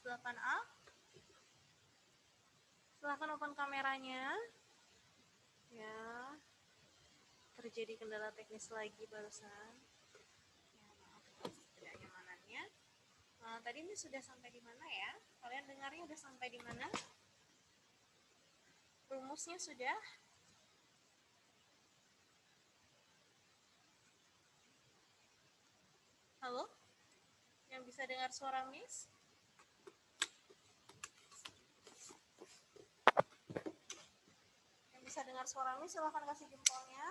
kelas 8A. Silahkan open kameranya. Ya, terjadi kendala teknis lagi barusan. Ya, maaf ketidaknyamanannya. Tadi ini sudah sampai di mana ya? Kalian dengarnya udah sampai di mana? Rumusnya sudah? Halo? Yang bisa dengar suara Miss? Yang bisa dengar suara Miss silahkan kasih jempolnya.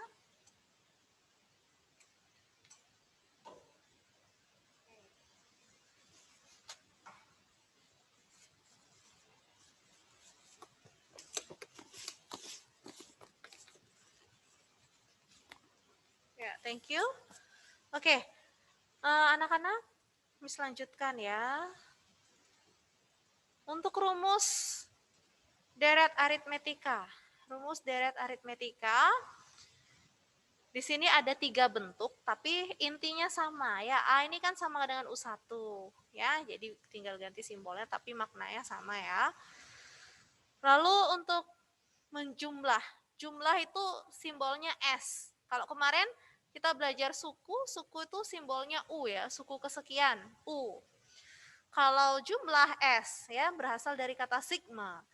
Ya, thank you. Oke, anak-anak, Miss lanjutkan ya. Untuk rumus deret aritmetika. Rumus deret aritmetika. Di sini ada 3 bentuk, tapi intinya sama ya. A ini kan sama dengan U1 ya. Jadi tinggal ganti simbolnya, tapi maknanya sama ya. Lalu untuk menjumlah, jumlah itu simbolnya S. Kalau kemarin kita belajar suku, suku itu simbolnya U ya, suku kesekian, U. Kalau jumlah S ya berasal dari kata sigma.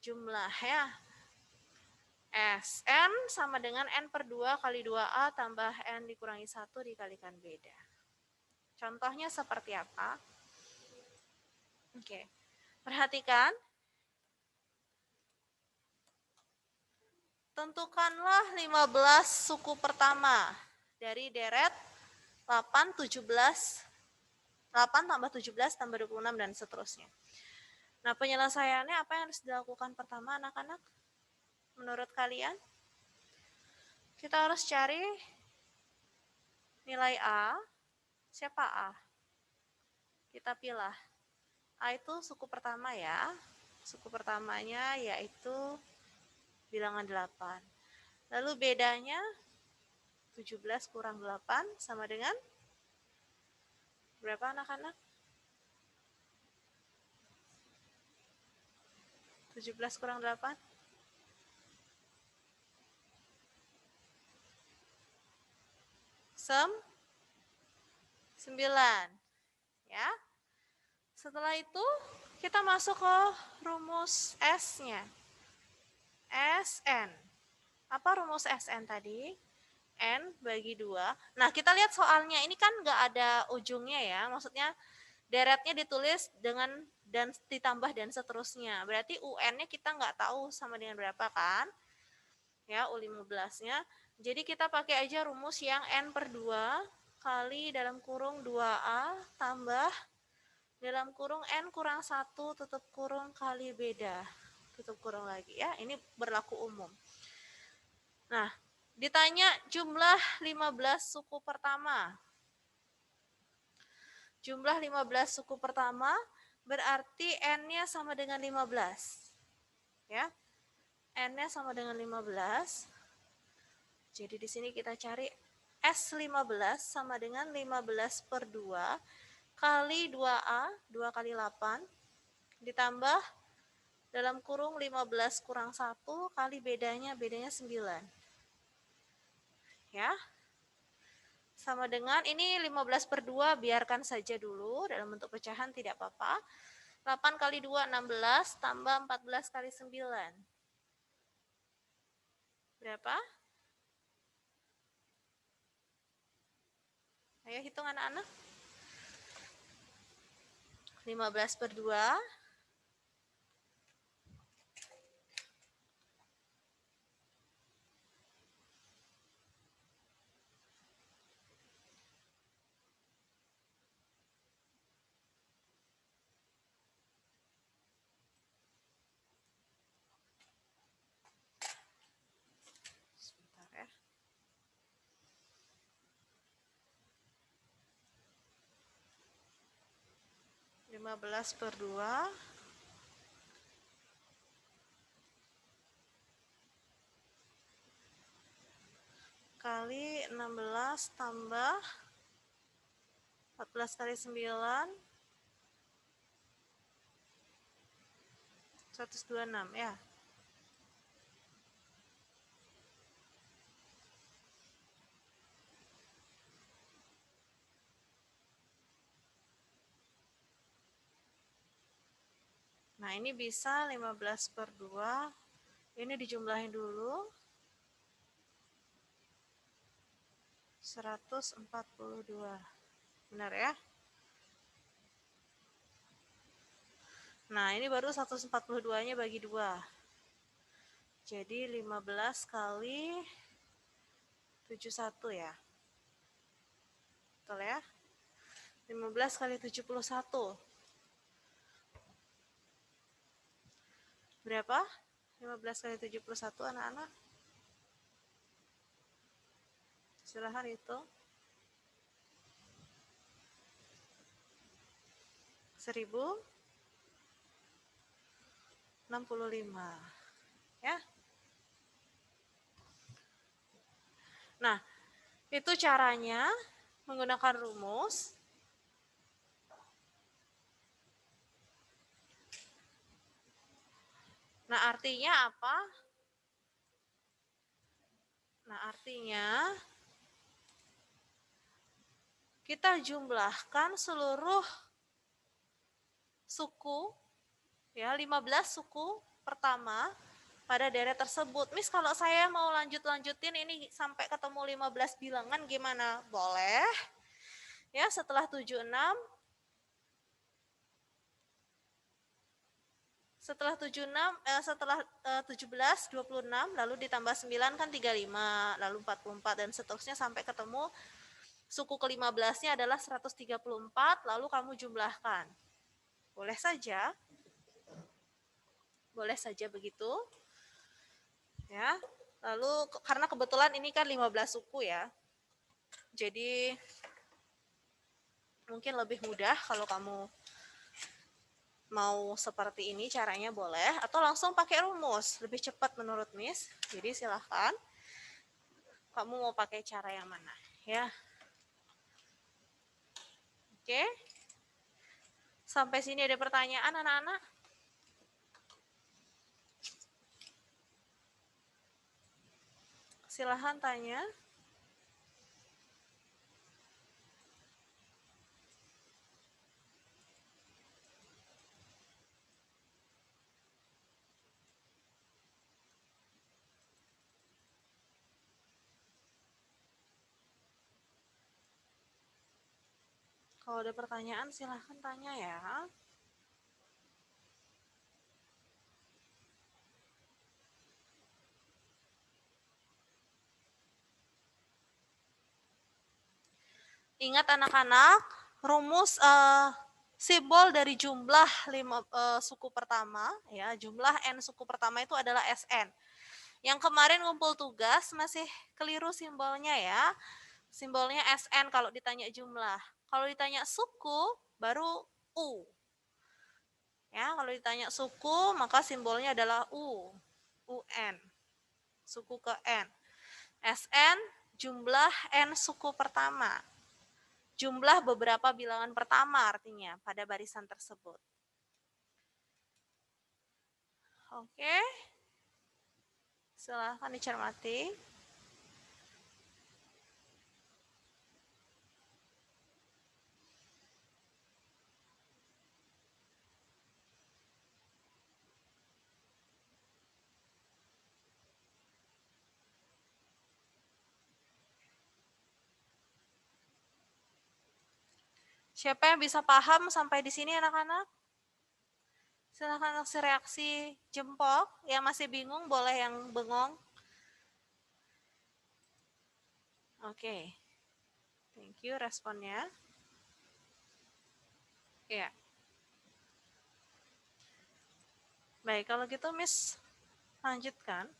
Jumlah ya. S. N sama dengan N per 2 kali 2A tambah N dikurangi 1 dikalikan beda. Contohnya seperti apa? Oke, perhatikan. Tentukanlah 15 suku pertama dari deret 8, 17, 8 tambah 17 tambah 26 dan seterusnya. Nah, penyelesaiannya apa yang harus dilakukan pertama anak-anak? Menurut kalian? Kita harus cari nilai A. Siapa A? Kita pilih. A itu suku pertama ya. Suku pertamanya yaitu bilangan 8. Lalu bedanya 17 kurang 8 sama dengan berapa anak-anak? 17 kurang 8? 9. Ya. Setelah itu kita masuk ke rumus S-nya. SN. Apa rumus SN tadi? N bagi 2. Nah, kita lihat soalnya. Ini kan nggak ada ujungnya ya. Maksudnya deretnya ditulis dengan dan ditambah dan seterusnya. Berarti UN-nya kita nggak tahu sama dengan berapa kan? Ya, U15-nya. Jadi kita pakai aja rumus yang N per 2 kali dalam kurung 2A tambah dalam kurung N kurang 1 tutup kurung kali beda. Tutup kurung lagi ya. Ini berlaku umum. Nah, ditanya jumlah 15 suku pertama. Jumlah 15 suku pertama berarti N-nya sama dengan 15. Ya. N-nya sama dengan 15. Jadi di sini kita cari S15 sama dengan 15 per 2 kali 2A, 2 kali 8, ditambah dalam kurung 15 kurang 1 kali bedanya 9. Ya. Sama dengan ini 15 per 2 biarkan saja dulu dalam bentuk pecahan tidak apa-apa. 8 kali 2 16 tambah 14 kali 9. Berapa? Ayo hitung anak-anak. 15 per 2. Sebentar ya. 15 per 2 kali 16 tambah 14 kali 9 126 ya. Nah, ini bisa 15/2. Ini dijumlahin dulu. 142. Benar ya? Nah, ini baru 142-nya bagi 2. Jadi 15 kali 71 ya. Betul ya? 15 kali 71. Berapa? 15 kali 71 anak-anak? Silahkan hitung. 1065. Ya. Nah, itu caranya menggunakan rumus. Nah, artinya apa? Nah, artinya kita jumlahkan seluruh suku, ya 15 suku pertama pada deret tersebut. Miss, kalau saya mau lanjutin ini sampai ketemu 15 bilangan gimana? Boleh. Ya, setelah 76, setelah 17, 26, lalu ditambah 9 kan 35, lalu 44 dan seterusnya sampai ketemu suku ke-15-nya adalah 134, lalu kamu jumlahkan. Boleh saja. Boleh saja begitu. Ya. Lalu karena kebetulan ini kan 15 suku ya. Jadi mungkin lebih mudah kalau kamu mau seperti ini caranya boleh, atau langsung pakai rumus, lebih cepat menurut Miss. Jadi silahkan kamu mau pakai cara yang mana ya. Oke, sampai sini ada pertanyaan anak-anak? Silahkan tanya. Kalau ada pertanyaan silahkan tanya ya. Ingat anak-anak, rumus simbol dari jumlah suku pertama, ya jumlah n suku pertama itu adalah Sn. Yang kemarin ngumpul tugas masih keliru simbolnya ya. Simbolnya Sn kalau ditanya jumlah. Kalau ditanya suku baru U. Ya, kalau ditanya suku maka simbolnya adalah U. UN. Suku ke N. Sn jumlah n suku pertama. Jumlah beberapa bilangan pertama artinya pada barisan tersebut. Oke. Silahkan dicermati. Siapa yang bisa paham sampai di sini anak-anak? Silahkan kasih reaksi jempol. Yang masih bingung boleh yang bengong. Oke. Thank you responnya. Ya. Baik, kalau gitu Miss lanjutkan.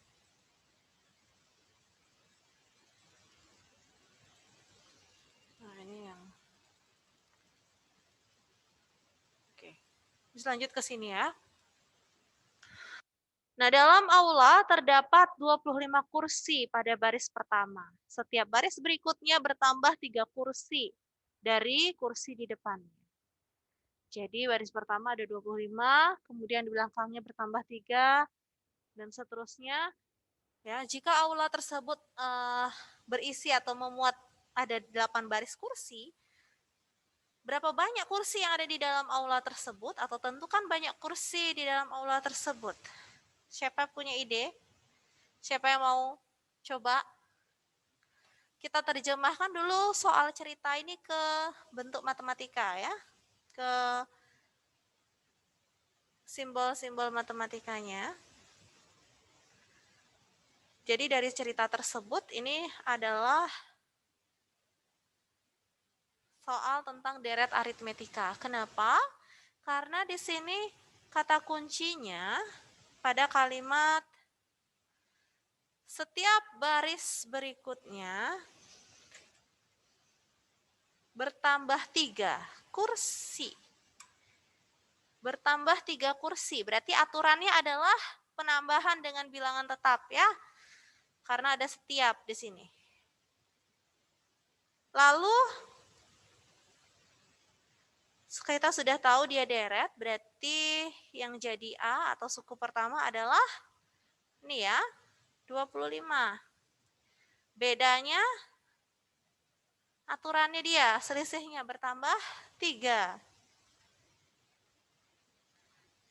Nah, ini yang oke. Miss lanjut ke sini ya. Nah, dalam aula terdapat 25 kursi pada baris pertama. Setiap baris berikutnya bertambah 3 kursi dari kursi di depannya. Jadi baris pertama ada 25, kemudian di belakangnya bertambah 3, dan seterusnya. Ya, jika aula tersebut berisi atau memuat ada 8 baris kursi, berapa banyak kursi yang ada di dalam aula tersebut, atau tentukan banyak kursi di dalam aula tersebut. Siapa punya ide? Siapa yang mau coba? Kita terjemahkan dulu soal cerita ini ke bentuk matematika ya, ke simbol-simbol matematikanya. Jadi dari cerita tersebut ini adalah soal tentang deret aritmetika. Kenapa? Karena di sini kata kuncinya pada kalimat setiap baris berikutnya bertambah 3 kursi. Bertambah 3 kursi, berarti aturannya adalah penambahan dengan bilangan tetap ya. Karena ada setiap di sini. Lalu kita sudah tahu dia deret, berarti yang jadi A atau suku pertama adalah ini ya, 25. Bedanya aturannya dia, selisihnya bertambah 3.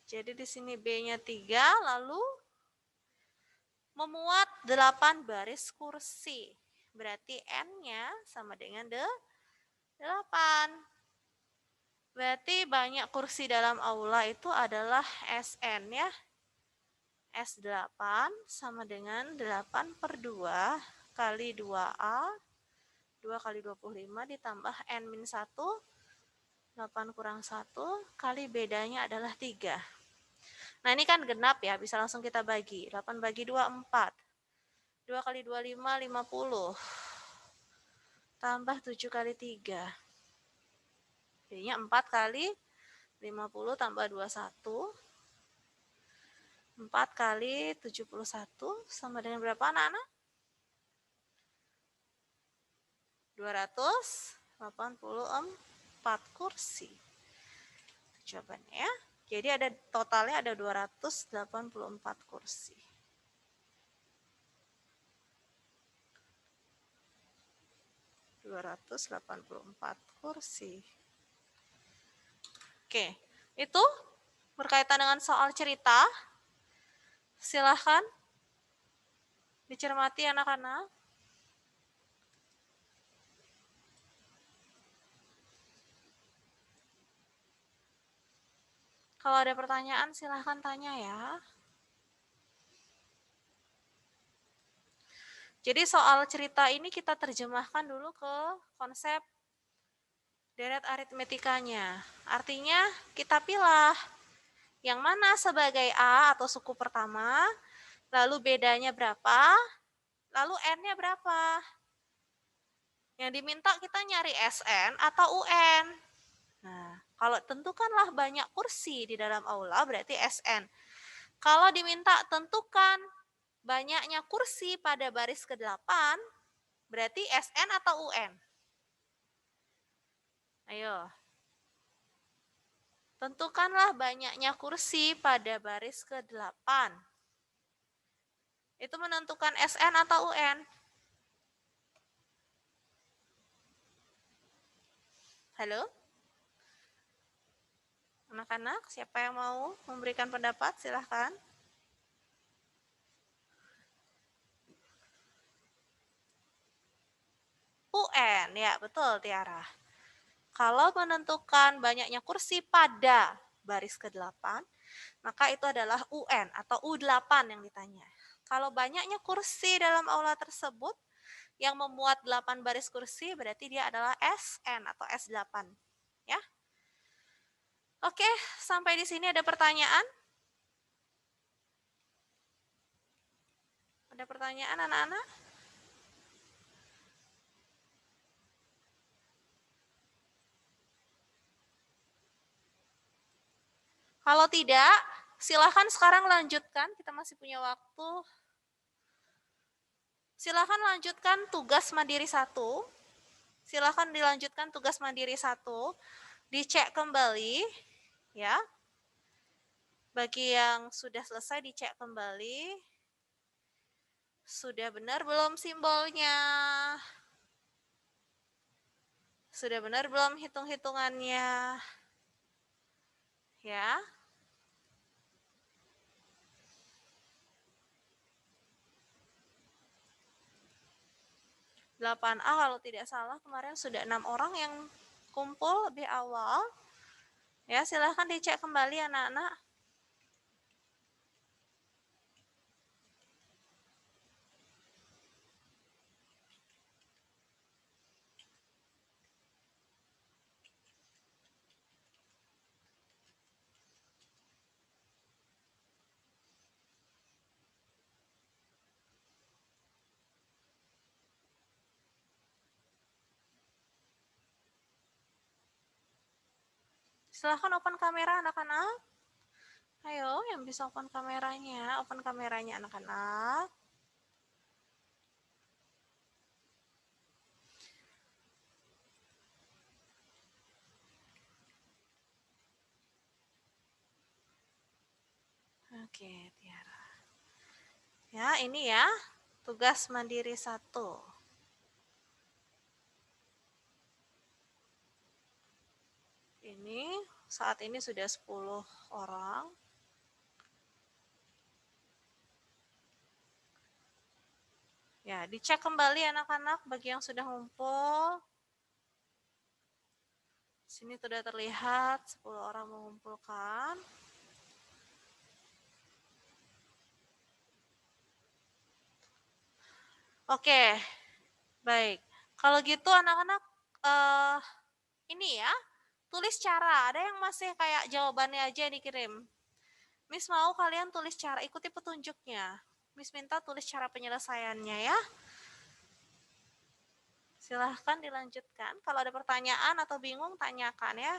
Jadi di sini B-nya 3, lalu memuat 8 baris kursi. Berarti N-nya sama dengan 8. Berarti banyak kursi dalam aula itu adalah SN ya. S8 sama dengan 8 per 2 kali 2A, 2 kali 25 ditambah N-1, 8 kurang 1, kali bedanya adalah 3. Nah ini kan genap ya, bisa langsung kita bagi. 8 bagi 2, 4. 2 kali 2, 5, 50. Tambah 7 kali 3. Jadinya 4 kali 50 tambah 21. 4 kali 71 sama dengan berapa anak-anak? 284 kursi. Jawabannya ya. Jadi ada totalnya ada 284 kursi. Kursi. Oke, itu berkaitan dengan soal cerita. Silahkan dicermati anak-anak. Kalau ada pertanyaan silahkan tanya ya. Jadi soal cerita ini kita terjemahkan dulu ke konsep deret aritmetikanya. Artinya kita pilih yang mana sebagai A atau suku pertama, lalu bedanya berapa, lalu N-nya berapa. Yang diminta kita nyari SN atau UN. Nah, kalau tentukanlah banyak kursi di dalam aula berarti SN. Kalau diminta tentukan banyaknya kursi pada baris ke-8 berarti SN atau UN. Ayo. Tentukanlah banyaknya kursi pada baris ke-8. Itu menentukan SN atau UN. Halo? Anak-anak, siapa yang mau memberikan pendapat? Silahkan. UN, ya betul Tiara. Kalau menentukan banyaknya kursi pada baris ke-8, maka itu adalah UN atau U8 yang ditanya. Kalau banyaknya kursi dalam aula tersebut yang memuat 8 baris kursi, berarti dia adalah SN atau S8. Ya. Oke, sampai di sini ada pertanyaan? Ada pertanyaan anak-anak? Kalau tidak, silahkan sekarang lanjutkan. Kita masih punya waktu. Silahkan lanjutkan tugas mandiri 1. Silahkan dilanjutkan tugas mandiri 1. Dicek kembali, ya. Bagi yang sudah selesai dicek kembali. Sudah benar belum simbolnya? Sudah benar belum hitung-hitungannya? Ya. 8A kalau tidak salah kemarin sudah 6 orang yang kumpul lebih awal. Ya, silahkan dicek kembali anak-anak. Silahkan open kamera anak-anak. Ayo, yang bisa open kameranya anak-anak. Oke, Tiara. Ya, ini ya, tugas mandiri 1. Ini saat ini sudah 10 orang. Ya, dicek kembali anak-anak bagi yang sudah ngumpul. Sini sudah terlihat 10 orang mengumpulkan. Oke, baik. Kalau gitu anak-anak ini ya, tulis cara. Ada yang masih kayak jawabannya aja dikirim. Miss mau kalian tulis cara, ikuti petunjuknya. Miss minta tulis cara penyelesaiannya ya. Silahkan dilanjutkan. Kalau ada pertanyaan atau bingung, tanyakan ya.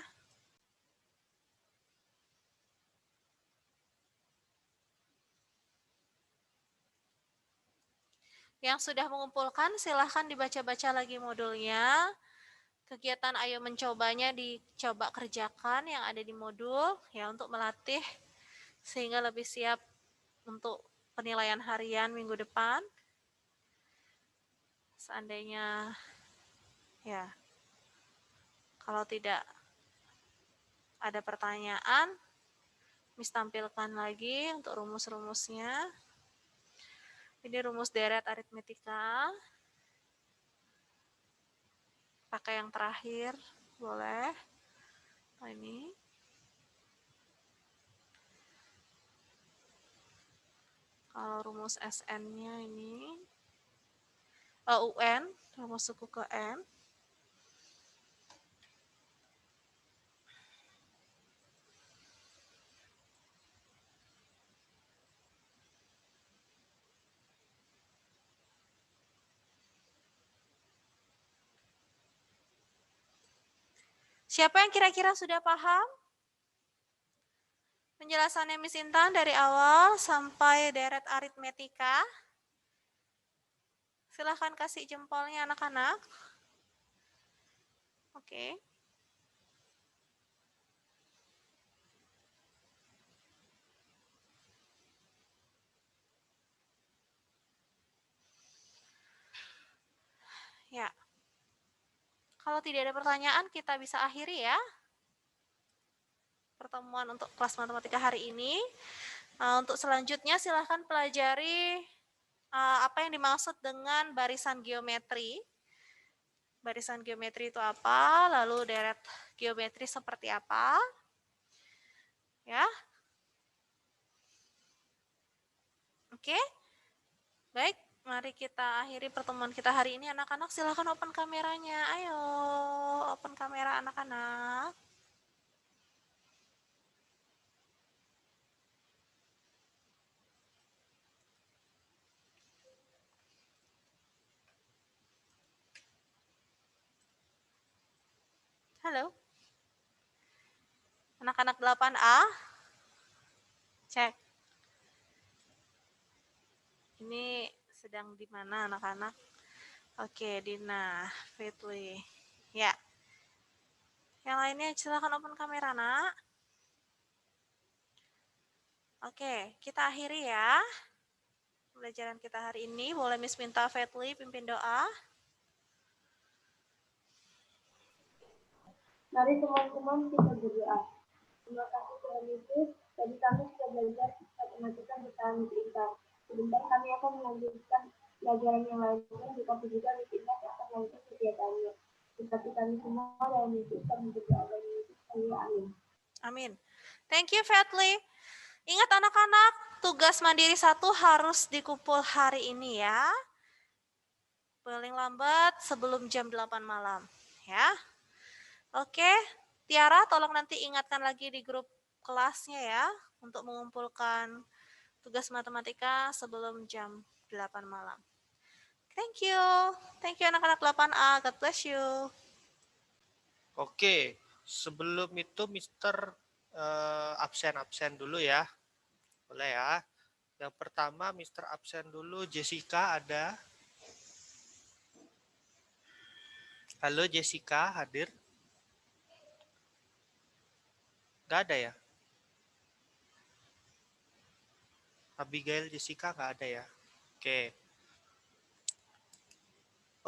Yang sudah mengumpulkan, silahkan dibaca-baca lagi modulnya. Kegiatan ayo mencobanya dicoba kerjakan yang ada di modul ya untuk melatih sehingga lebih siap untuk penilaian harian minggu depan. Seandainya ya kalau tidak ada pertanyaan, Miss tampilkan lagi untuk rumus-rumusnya. Ini rumus deret aritmetika. Pakai yang terakhir, boleh. Nah, ini. Kalau rumus SN-nya ini, UN, rumus suku ke N. Siapa yang kira-kira sudah paham? Penjelasannya Miss Intan dari awal sampai deret aritmetika. Silahkan kasih jempolnya anak-anak. Oke. Ya. Kalau tidak ada pertanyaan, kita bisa akhiri ya pertemuan untuk kelas matematika hari ini. Untuk selanjutnya silahkan pelajari apa yang dimaksud dengan barisan geometri. Barisan geometri itu apa, lalu deret geometri seperti apa. Ya. Oke. Baik, mari kita akhiri pertemuan kita hari ini anak-anak. Silahkan open kameranya. Ayo, open kamera anak-anak. Halo. Anak-anak 8A. Cek. Ini sedang di mana anak-anak? Oke, Dina, Fitri. Ya. Yang lainnya silakan open kamera, Nak. Oke, kita akhiri ya pembelajaran kita hari ini. Boleh Miss minta Fetli pimpin doa. Mari teman-teman kita berdoa. Terima kasih Tuhan Yesus. Tadi kami sudah belajar matematika bertahan pintar. Sebentar kami akan melanjutkan pelajaran yang lainnya, tetapi juga kita akan melanjutkan kegiatannya. Tetapi kami semua dalam Yesus kami berdoa dan Yesus amin. Amin. Thank you Fetli. Ingat anak-anak, tugas mandiri 1 harus dikumpul hari ini ya. Paling lambat sebelum jam 8 malam. Ya. Oke, Tiara tolong nanti ingatkan lagi di grup kelasnya ya. Untuk mengumpulkan tugas matematika sebelum jam 8 malam. Thank you. Thank you anak-anak 8A. God bless you. Oke, sebelum itu Mister absen dulu ya. Boleh ya. Yang pertama Mister absen dulu. Jessica ada? Halo Jessica, hadir? Gak ada ya? Abigail Jessica gak ada ya? Oke.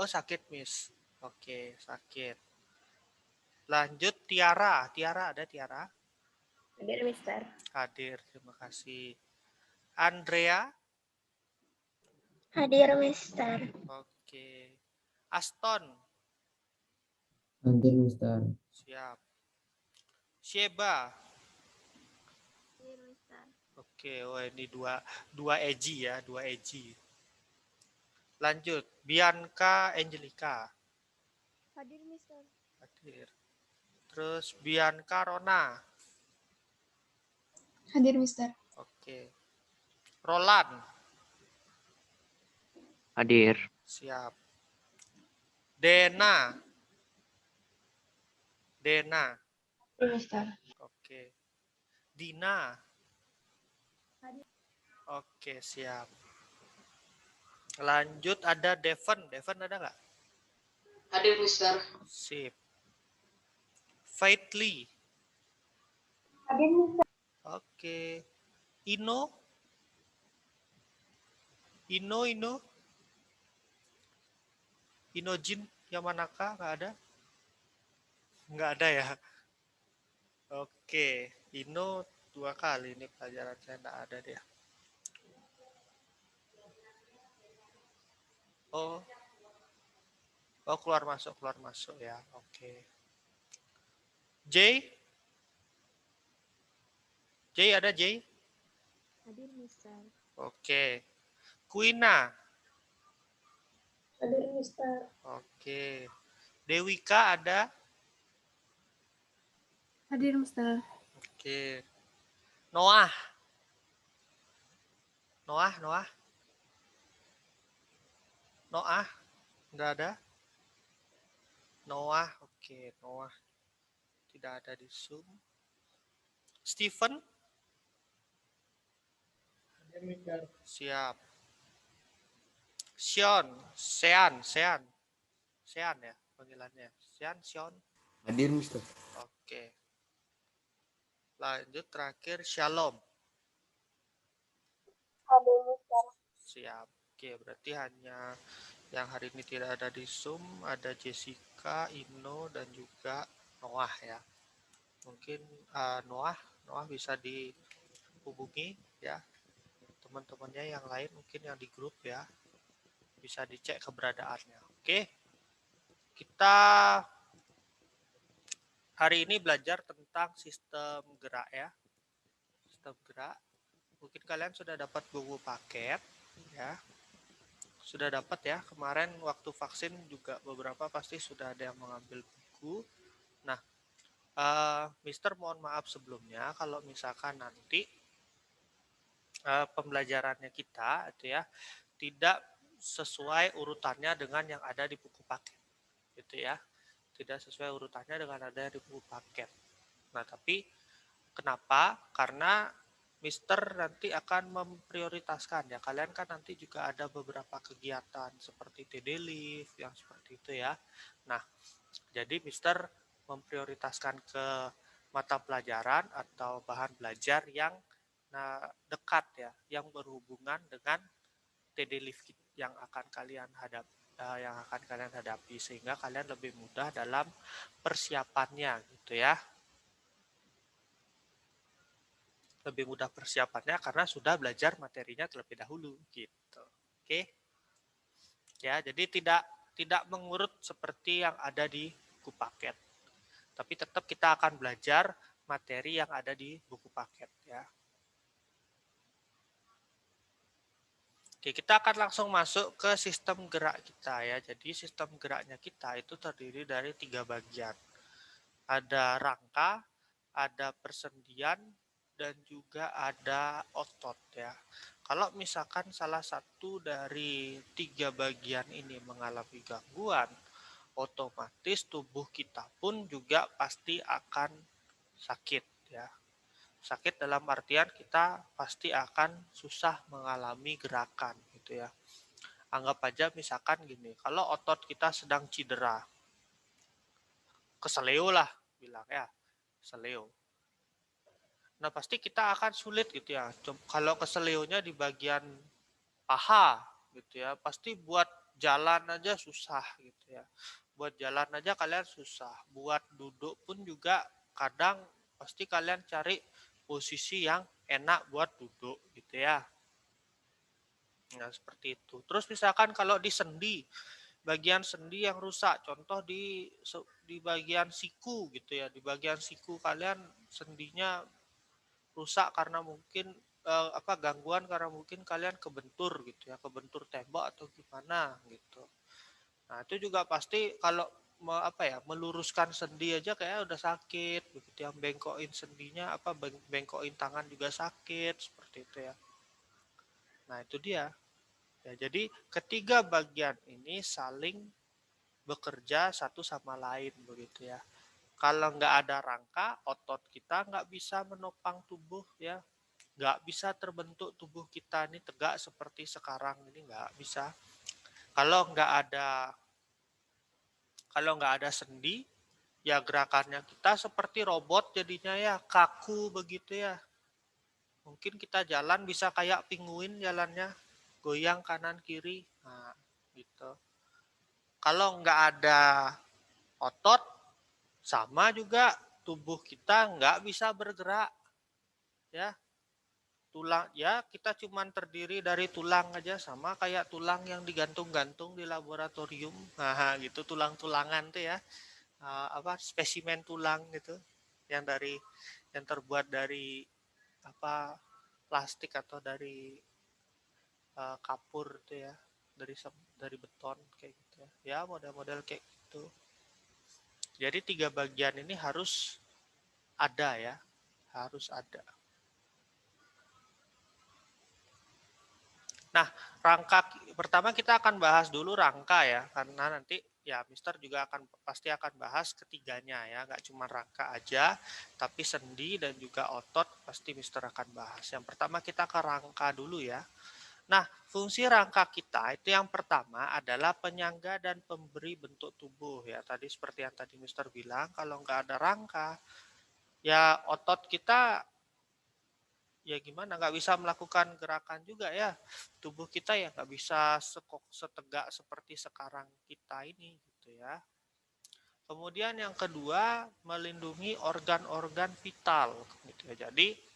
Oh sakit Miss. Oke, sakit. Lanjut Tiara. Tiara ada Tiara? Hadir Mister. Hadir, terima kasih. Andrea? Hadir Mister. Oke. Aston? Hadir Mister. Siap. Sheba? Hadir Mister. Oke, oh ini dua Eji ya, dua Eji. Lanjut, Bianca Angelica. Hadir Mister. Hadir. Terus Bianca Rona. Hadir Mister. Oke. Roland. Hadir. Siap. Dena. Dena. Hadir Mister. Oke. Dina. Hadir. Oke, siap. Lanjut ada Devon. Devon ada nggak? Hadir Mister. Sip. Faithly. Hadir Mister. Oke. Ino. Ino. Inojin Yamanaka nggak ada? Nggak ada ya? Oke. Ino 2 kali ini pelajaran saya nggak ada dia. Oh. Oh keluar masuk ya. Oke. J ada J? Hadir Mister. Oke. Kuina. Hadir Mister. Oke. Dewika ada? Hadir Mister. Oke. Noah. Nggak ada? Noah. Oke, Noah. Tidak ada di Zoom. Stephen? Siap. Sean ya panggilannya. Sean. Hadir Mister. Oke. Lanjut terakhir Shalom. Hadir Mister. Siap. Oke, berarti hanya yang hari ini tidak ada di Zoom ada Jessica, Ino dan juga Noah ya. Mungkin Noah bisa dihubungi ya. Teman-temannya yang lain mungkin yang di grup ya. Bisa dicek keberadaannya. Oke. Kita hari ini belajar tentang sistem gerak ya. Sistem gerak. Mungkin kalian sudah dapat buku paket ya. Sudah dapat ya. Kemarin waktu vaksin juga beberapa pasti sudah ada yang mengambil buku. Nah, Mister mohon maaf sebelumnya kalau misalkan nanti pembelajarannya kita itu ya tidak sesuai urutannya dengan yang ada di buku paket. Gitu ya. Tidak sesuai urutannya dengan ada di buku paket. Nah, tapi kenapa? Karena Mister nanti akan memprioritaskan ya. Kalian kan nanti juga ada beberapa kegiatan seperti TD Live yang seperti itu ya. Nah, jadi Mister memprioritaskan ke mata pelajaran atau bahan belajar yang dekat ya, yang berhubungan dengan TD Live yang akan kalian hadapi sehingga kalian lebih mudah dalam persiapannya gitu ya. Lebih mudah persiapannya karena sudah belajar materinya terlebih dahulu gitu. Oke. Ya, jadi tidak mengurut seperti yang ada di buku paket. Tapi tetap kita akan belajar materi yang ada di buku paket ya. Oke, kita akan langsung masuk ke sistem gerak kita ya. Jadi sistem geraknya kita itu terdiri dari 3 bagian. Ada rangka, ada persendian, dan juga ada otot ya. Kalau misalkan salah satu dari 3 bagian ini mengalami gangguan, otomatis tubuh kita pun juga pasti akan sakit ya. Sakit dalam artian kita pasti akan susah mengalami gerakan gitu ya. Anggap aja misalkan gini, kalau otot kita sedang cedera, keseleo lah bilang ya, keseleo. Nah pasti kita akan sulit gitu ya. Kalau keseleonya di bagian paha gitu ya, pasti buat jalan aja susah gitu ya. Buat jalan aja kalian susah. Buat duduk pun juga kadang pasti kalian cari posisi yang enak buat duduk gitu ya. Nah seperti itu. Terus misalkan kalau di sendi, bagian sendi yang rusak, contoh di bagian siku gitu ya. Di bagian siku kalian sendinya rusak karena mungkin gangguan karena mungkin kalian kebentur gitu ya, kebentur tembok atau gimana gitu. Nah itu juga pasti kalau meluruskan sendi aja kayak udah sakit begitu, yang bengkokin sendinya bengkokin tangan juga sakit seperti itu ya. Nah itu dia ya, jadi ketiga bagian ini saling bekerja satu sama lain begitu ya. Kalau nggak ada rangka, otot kita nggak bisa menopang tubuh ya, nggak bisa terbentuk tubuh kita ini tegak seperti sekarang ini, nggak bisa. Kalau nggak ada sendi, ya gerakannya kita seperti robot jadinya ya, kaku begitu ya. Mungkin kita jalan bisa kayak penguin jalannya, goyang kanan kiri, nah gitu. Kalau nggak ada otot, sama juga tubuh kita nggak bisa bergerak ya. Tulang ya, kita cuman terdiri dari tulang aja, sama kayak tulang yang digantung-gantung di laboratorium. Nah gitu, tulang-tulangan tuh ya, spesimen tulang gitu yang terbuat dari plastik atau dari kapur tuh ya, dari beton kayak gitu ya. Ya model-model kayak gitu. Jadi 3 bagian ini harus ada ya, harus ada. Nah, rangka pertama kita akan bahas dulu rangka ya, karena nanti ya Mister juga pasti akan bahas ketiganya ya, nggak cuma rangka aja, tapi sendi dan juga otot pasti Mister akan bahas. Yang pertama kita ke rangka dulu ya. Nah, fungsi rangka kita itu yang pertama adalah penyangga dan pemberi bentuk tubuh ya. Tadi seperti yang tadi Mister bilang, kalau nggak ada rangka, ya otot kita ya gimana, nggak bisa melakukan gerakan juga ya, tubuh kita ya nggak bisa setegak seperti sekarang kita ini gitu ya. Kemudian yang kedua, melindungi organ-organ vital gitu ya. Jadi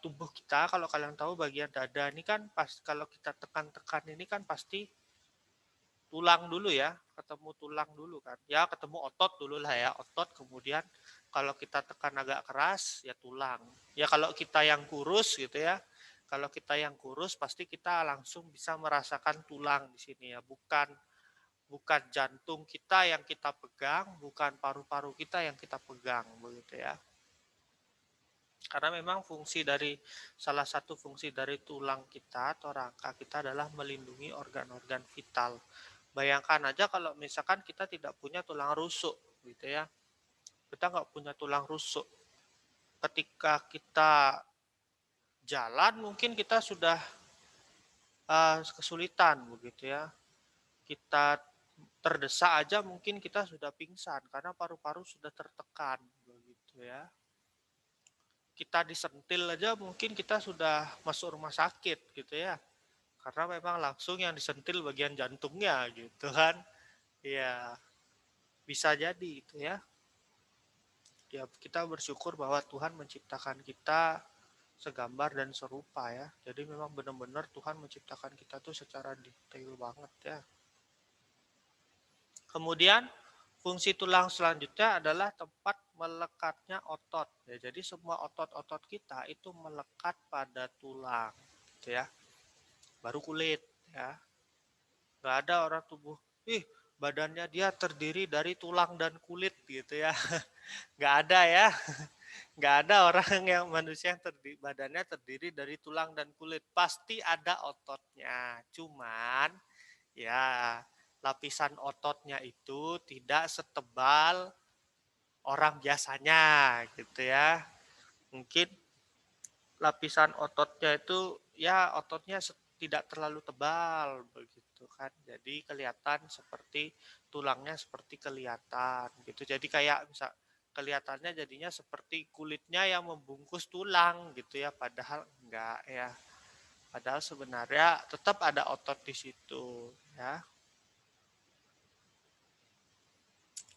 tubuh kita, kalau kalian tahu bagian dada ini kan kalau kita tekan-tekan ini kan pasti tulang dulu ya, ketemu tulang dulu kan ya, ketemu otot dulu lah ya, otot, kemudian kalau kita tekan agak keras ya tulang ya. Kalau kita yang kurus gitu ya, kalau kita yang kurus pasti kita langsung bisa merasakan tulang di sini ya, bukan jantung kita yang kita pegang, bukan paru-paru kita yang kita pegang begitu ya. Karena memang salah satu fungsi dari tulang kita atau rangka kita adalah melindungi organ-organ vital. Bayangkan aja kalau misalkan kita tidak punya tulang rusuk gitu ya. Kita nggak punya tulang rusuk. Ketika kita jalan mungkin kita sudah kesulitan begitu ya. Kita terdesak aja mungkin kita sudah pingsan karena paru-paru sudah tertekan begitu ya. Kita disentil aja mungkin kita sudah masuk rumah sakit gitu ya. Karena memang langsung yang disentil bagian jantungnya gitu kan. Ya, bisa jadi itu ya. Ya, kita bersyukur bahwa Tuhan menciptakan kita segambar dan serupa ya. Jadi memang benar-benar Tuhan menciptakan kita tuh secara detail banget ya. Kemudian fungsi tulang selanjutnya adalah tempat melekatnya otot. Ya, jadi semua otot-otot kita itu melekat pada tulang, gitu ya. Baru kulit, ya. Nggak ada orang tubuh, badannya dia terdiri dari tulang dan kulit, gitu ya. Nggak ada ya. Nggak ada orang yang manusia yang badannya terdiri dari tulang dan kulit. Pasti ada ototnya. Cuman, ya lapisan ototnya itu tidak setebal orang biasanya gitu ya. Mungkin lapisan ototnya itu ya ototnya tidak terlalu tebal begitu kan. Jadi kelihatan seperti tulangnya seperti kelihatan gitu. Jadi kayak bisa kelihatannya jadinya seperti kulitnya yang membungkus tulang gitu ya, padahal enggak ya. Padahal sebenarnya tetap ada otot di situ ya.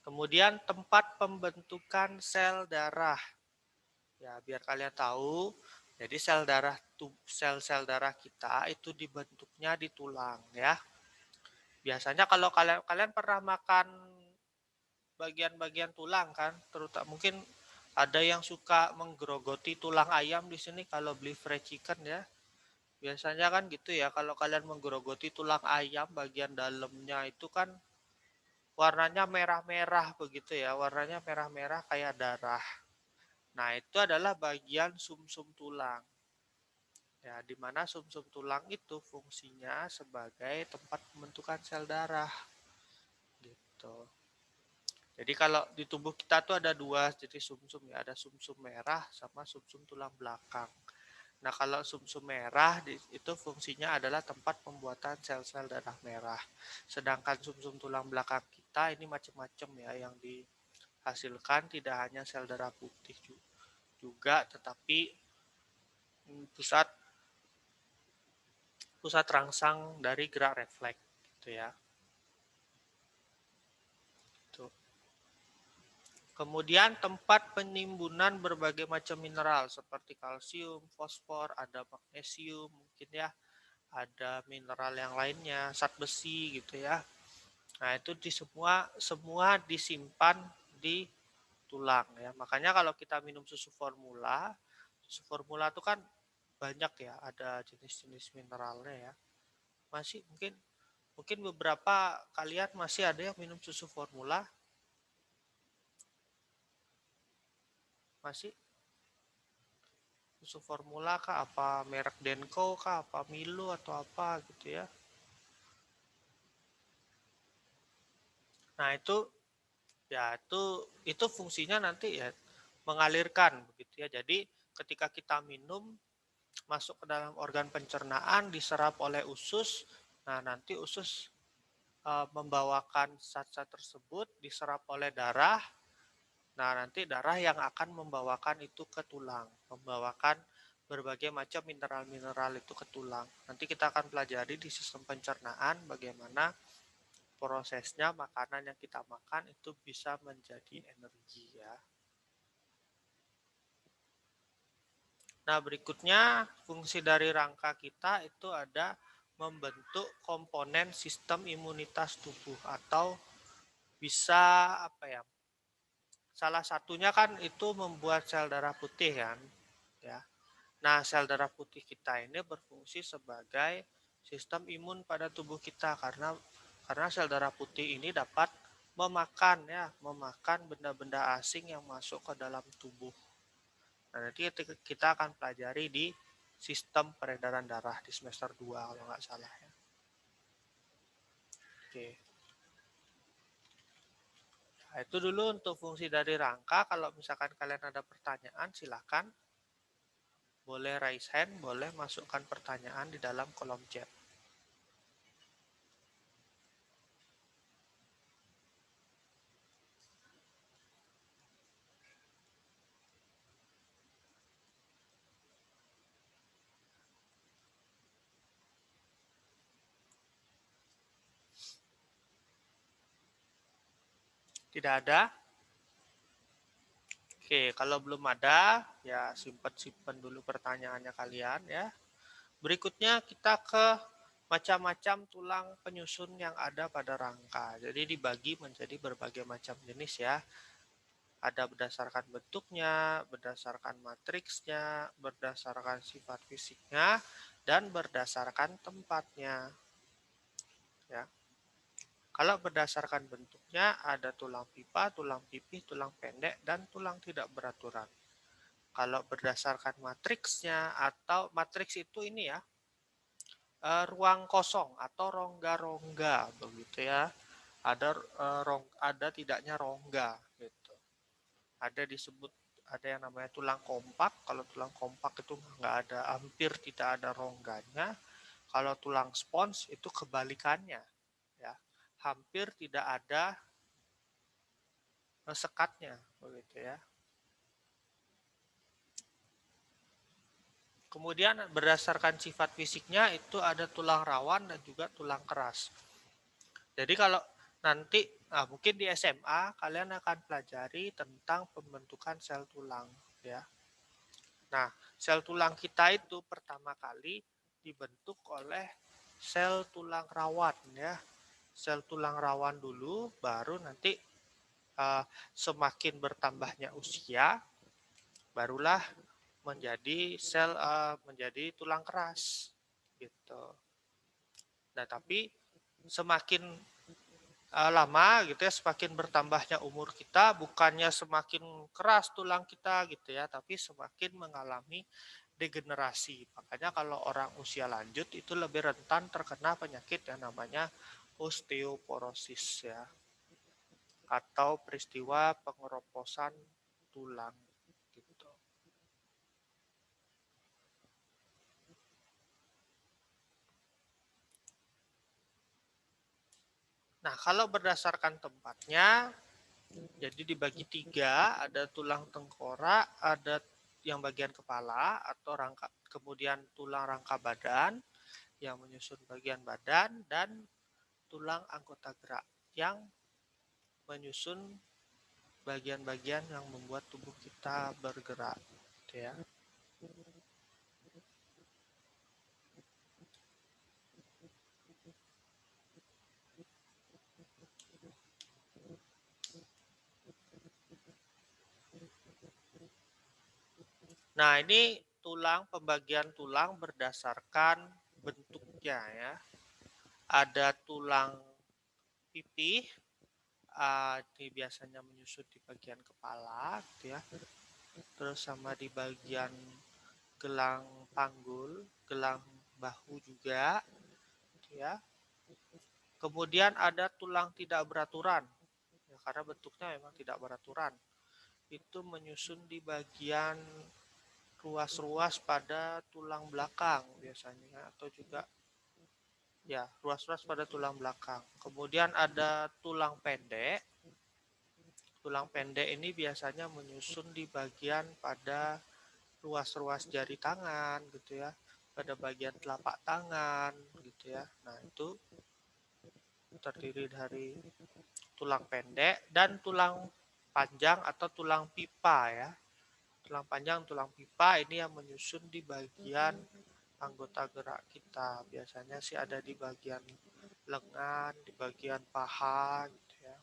Kemudian tempat pembentukan sel darah. Ya, biar kalian tahu, jadi sel-sel darah kita itu dibentuknya di tulang ya. Biasanya kalau kalian pernah makan bagian-bagian tulang kan, terutama mungkin ada yang suka menggerogoti tulang ayam di sini kalau beli fried chicken ya. Biasanya kan gitu ya, kalau kalian menggerogoti tulang ayam bagian dalamnya itu kan warnanya merah-merah begitu ya, warnanya merah-merah kayak darah. Nah, itu adalah bagian sumsum tulang. Ya, di mana sumsum tulang itu fungsinya sebagai tempat pembentukan sel darah. Gitu. Jadi kalau di tubuh kita tuh ada dua jadi sumsum ya, ada sumsum merah sama sumsum tulang belakang. Nah, kalau sumsum merah itu fungsinya adalah tempat pembuatan sel-sel darah merah. Sedangkan sumsum tulang belakang kita ini macam-macam ya yang dihasilkan, tidak hanya sel darah putih juga, tetapi pusat rangsang dari gerak refleks gitu ya. Tuh. Kemudian tempat penimbunan berbagai macam mineral seperti kalsium, fosfor, ada magnesium mungkin ya, ada mineral yang lainnya, zat besi gitu ya. Nah, itu semua disimpan di tulang ya. Makanya kalau kita minum susu formula itu kan banyak ya, ada jenis-jenis mineralnya ya. Masih mungkin beberapa kalian masih ada yang minum susu formula. Masih susu formula kah, apa merek Denko kah, apa Milo atau apa gitu ya. Nah, itu fungsinya nanti ya mengalirkan begitu ya. Jadi ketika kita minum masuk ke dalam organ pencernaan, diserap oleh usus. Nah, nanti usus membawakan zat-zat tersebut diserap oleh darah. Nah, nanti darah yang akan membawakan itu ke tulang, membawakan berbagai macam mineral-mineral itu ke tulang. Nanti kita akan pelajari di sistem pencernaan bagaimana prosesnya makanan yang kita makan itu bisa menjadi energi ya. Nah, berikutnya fungsi dari rangka kita itu ada membentuk komponen sistem imunitas tubuh atau bisa apa ya? Salah satunya kan itu membuat sel darah putih kan, ya. Nah, sel darah putih kita ini berfungsi sebagai sistem imun pada tubuh kita karena sel darah putih ini dapat memakan benda-benda asing yang masuk ke dalam tubuh. Nah, nanti kita akan pelajari di sistem peredaran darah di semester 2 kalau nggak salah ya. Oke. Nah, itu dulu untuk fungsi dari rangka. Kalau misalkan kalian ada pertanyaan, silakan. Boleh raise hand, boleh masukkan pertanyaan di dalam kolom chat. Tidak ada? Oke, kalau belum ada, ya simpan dulu pertanyaannya kalian ya. Berikutnya kita ke macam-macam tulang penyusun yang ada pada rangka. Jadi dibagi menjadi berbagai macam jenis ya. Ada berdasarkan bentuknya, berdasarkan matriksnya, berdasarkan sifat fisiknya, dan berdasarkan tempatnya. Ya. Kalau berdasarkan bentuknya ada tulang pipa, tulang pipih, tulang pendek, dan tulang tidak beraturan. Kalau berdasarkan matriksnya atau matriks itu ini ya, ruang kosong atau rongga-rongga begitu ya. Ada tidaknya rongga gitu. Ada disebut ada yang namanya tulang kompak. Kalau tulang kompak itu nggak ada, hampir tidak ada rongganya. Kalau tulang spons itu kebalikannya ya, hampir tidak ada sekatnya begitu ya. Kemudian berdasarkan sifat fisiknya itu ada tulang rawan dan juga tulang keras. Jadi kalau nanti mungkin di SMA kalian akan pelajari tentang pembentukan sel tulang ya. Nah, sel tulang kita itu pertama kali dibentuk oleh sel tulang rawan ya. Sel tulang rawan dulu, baru nanti semakin bertambahnya usia barulah menjadi tulang keras gitu. Nah, tapi semakin lama gitu ya, semakin bertambahnya umur kita, bukannya semakin keras tulang kita gitu ya, tapi semakin mengalami degenerasi. Makanya kalau orang usia lanjut itu lebih rentan terkena penyakit yang namanya osteoporosis ya, atau peristiwa pengeroposan tulang gitu. Nah, kalau berdasarkan tempatnya, jadi dibagi 3, ada tulang tengkorak, ada yang bagian kepala atau rangka, kemudian tulang rangka badan yang menyusun bagian badan, dan tulang anggota gerak yang menyusun bagian-bagian yang membuat tubuh kita bergerak, gitu ya. Nah, ini pembagian tulang berdasarkan bentuknya ya. Ada tulang pipih, ini biasanya menyusut di bagian kepala, gitu ya. Terus sama di bagian gelang panggul, gelang bahu juga, gitu ya. Kemudian ada tulang tidak beraturan, ya, karena bentuknya memang tidak beraturan. Itu menyusun di bagian ruas-ruas pada tulang belakang biasanya, atau juga ya ruas-ruas pada tulang belakang. Kemudian ada tulang pendek. Tulang pendek ini biasanya menyusun di bagian pada ruas-ruas jari tangan gitu ya, pada bagian telapak tangan gitu ya. Nah, itu terdiri dari tulang pendek dan tulang panjang atau tulang pipa ya. Tulang panjang, tulang pipa ini yang menyusun di bagian anggota gerak kita. Biasanya sih ada di bagian lengan, di bagian paha gitu ya.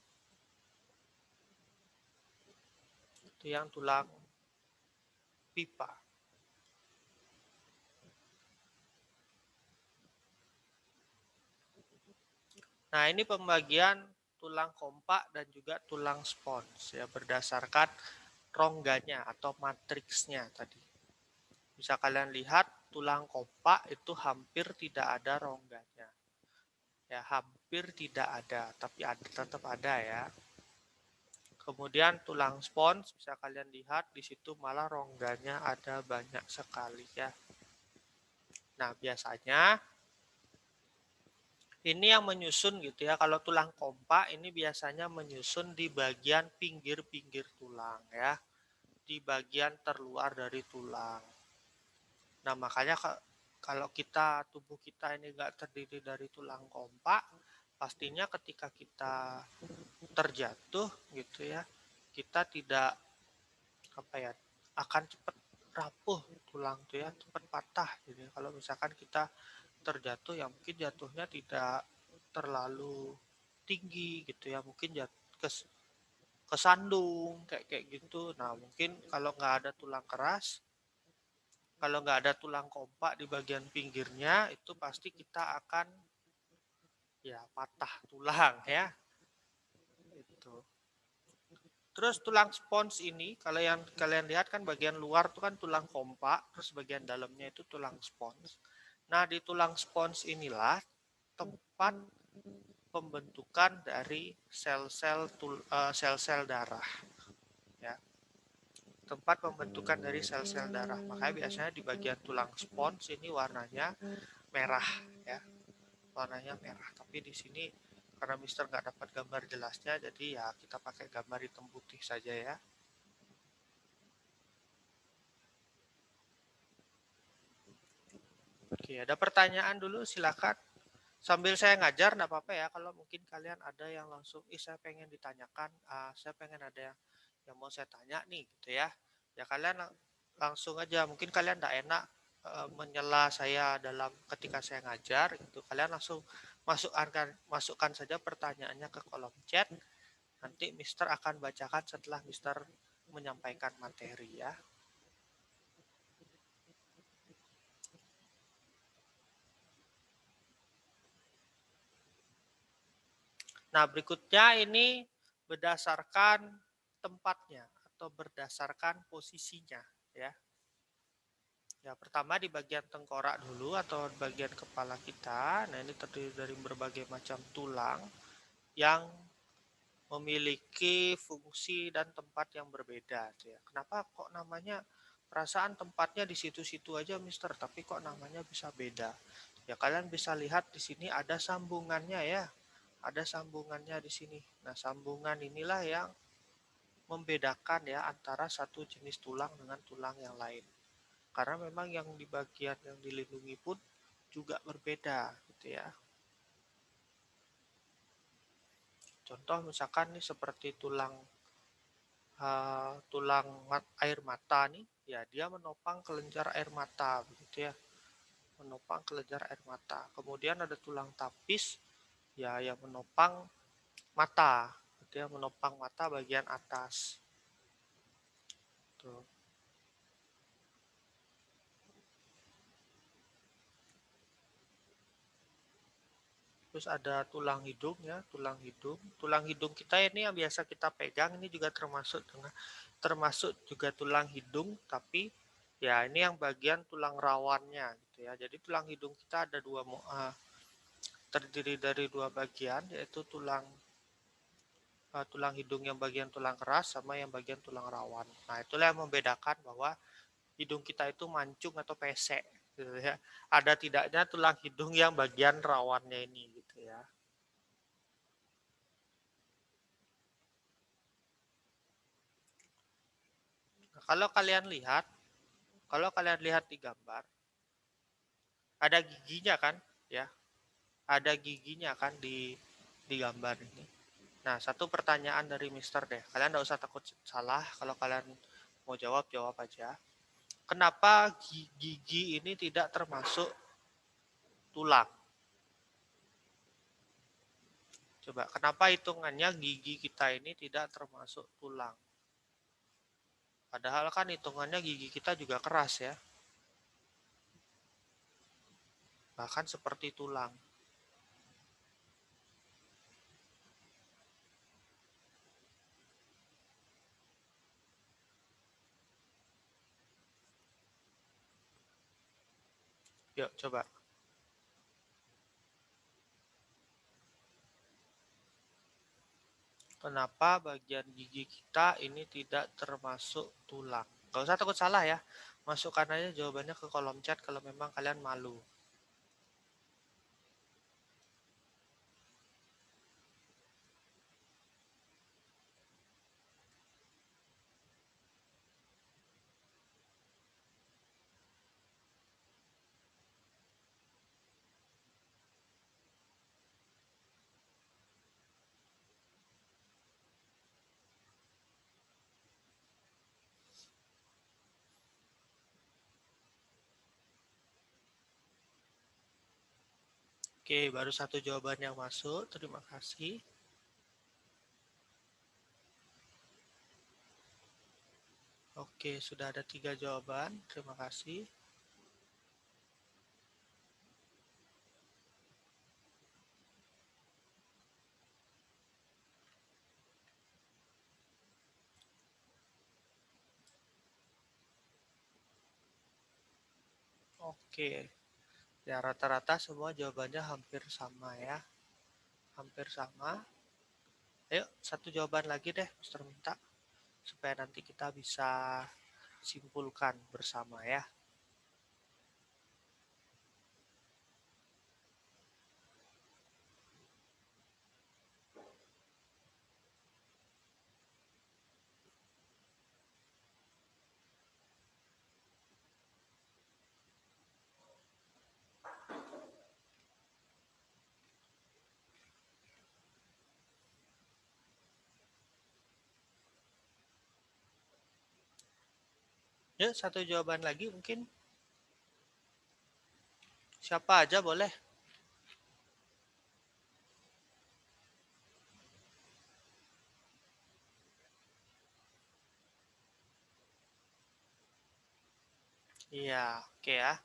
Itu yang tulang pipa. Nah, ini pembagian tulang kompak dan juga tulang spons ya, berdasarkan rongganya atau matriksnya tadi. Bisa kalian lihat tulang kompak itu hampir tidak ada rongganya. Ya, hampir tidak ada, tapi tetap ada ya. Kemudian tulang spons bisa kalian lihat di situ malah rongganya ada banyak sekali ya. Nah, biasanya ini yang menyusun gitu ya. Kalau tulang kompak ini biasanya menyusun di bagian pinggir-pinggir tulang ya. Di bagian terluar dari tulang. Nah, makanya kalau tubuh kita ini enggak terdiri dari tulang kompak, pastinya ketika kita terjatuh gitu ya, kita tidak akan cepat rapuh tulang tuh ya, cepat patah. Jadi kalau misalkan kita terjatuh ya mungkin jatuhnya tidak terlalu tinggi gitu ya, mungkin kesandung kayak kayak gitu. Nah mungkin kalau nggak ada tulang keras, kalau nggak ada tulang kompak di bagian pinggirnya, itu pasti kita akan ya patah tulang ya. Itu. Terus tulang spons ini, kalau yang kalian lihat kan bagian luar tuh kan tulang kompak, terus bagian dalamnya itu tulang spons. Nah di tulang spons inilah tempat pembentukan dari sel-sel darah. Ya, tempat pembentukan dari sel-sel darah. Makanya biasanya di bagian tulang spons ini warnanya merah ya, warnanya merah. Tapi di sini karena Mister nggak dapat gambar jelasnya, jadi ya kita pakai gambar hitam putih saja ya. Oke, ada pertanyaan dulu silakan. Sambil saya ngajar nggak apa-apa ya, kalau mungkin kalian ada yang langsung, saya pengen ditanyakan, saya pengen ada yang mau saya tanya nih gitu ya. Ya kalian langsung aja, mungkin kalian nggak enak menyela saya dalam ketika saya ngajar gitu. Kalian langsung masukkan saja pertanyaannya ke kolom chat. Nanti Mister akan bacakan setelah Mister menyampaikan materi ya. Nah, berikutnya ini berdasarkan tempatnya atau berdasarkan posisinya ya. Ya, pertama di bagian tengkorak dulu atau bagian kepala kita. Nah, ini terdiri dari berbagai macam tulang yang memiliki fungsi dan tempat yang berbeda ya. Kenapa kok namanya, perasaan tempatnya di situ-situ aja Mister, tapi kok namanya bisa beda? Ya kalian bisa lihat di sini ada sambungannya ya. Ada sambungannya di sini. Nah, sambungan inilah yang membedakan ya antara satu jenis tulang dengan tulang yang lain. Karena memang yang di bagian yang dilindungi pun juga berbeda gitu ya. Contoh misalkan nih seperti tulang air mata nih, ya dia menopang kelenjar air mata begitu ya. Menopang kelenjar air mata. Kemudian ada tulang tapis ya yang menopang mata. Dia menopang mata bagian atas. Tuh. Terus ada tulang hidung ya, tulang hidung. Tulang hidung kita ini yang biasa kita pegang ini juga termasuk juga tulang hidung, tapi ya ini yang bagian tulang rawannya gitu ya. Jadi tulang hidung kita ada terdiri dari dua bagian, yaitu tulang hidung yang bagian tulang keras sama yang bagian tulang rawan. Nah, itulah yang membedakan bahwa hidung kita itu mancung atau pesek gitu ya. Ada tidaknya tulang hidung yang bagian rawannya ini gitu ya. Nah, kalau kalian lihat di gambar, ada giginya kan ya. Ada giginya kan di gambar ini. Nah, satu pertanyaan dari Mister deh. Kalian tidak usah takut salah. Kalau kalian mau jawab, jawab aja. Kenapa gigi ini tidak termasuk tulang? Coba, kenapa hitungannya gigi kita ini tidak termasuk tulang? Padahal kan hitungannya gigi kita juga keras ya. Bahkan seperti tulang. Yuk, coba. Kenapa bagian gigi kita ini tidak termasuk tulang? Gak usah takut salah ya. Masukkan aja jawabannya ke kolom chat kalau memang kalian malu. Oke, baru satu jawaban yang masuk. Terima kasih. Oke, sudah ada 3 jawaban. Terima kasih. Oke, ya rata-rata semua jawabannya hampir sama ya. Hampir sama. Ayo, satu jawaban lagi deh, Mister minta. Supaya nanti kita bisa simpulkan bersama ya. Yuk, satu jawaban lagi mungkin. Siapa aja boleh. Iya, oke ya.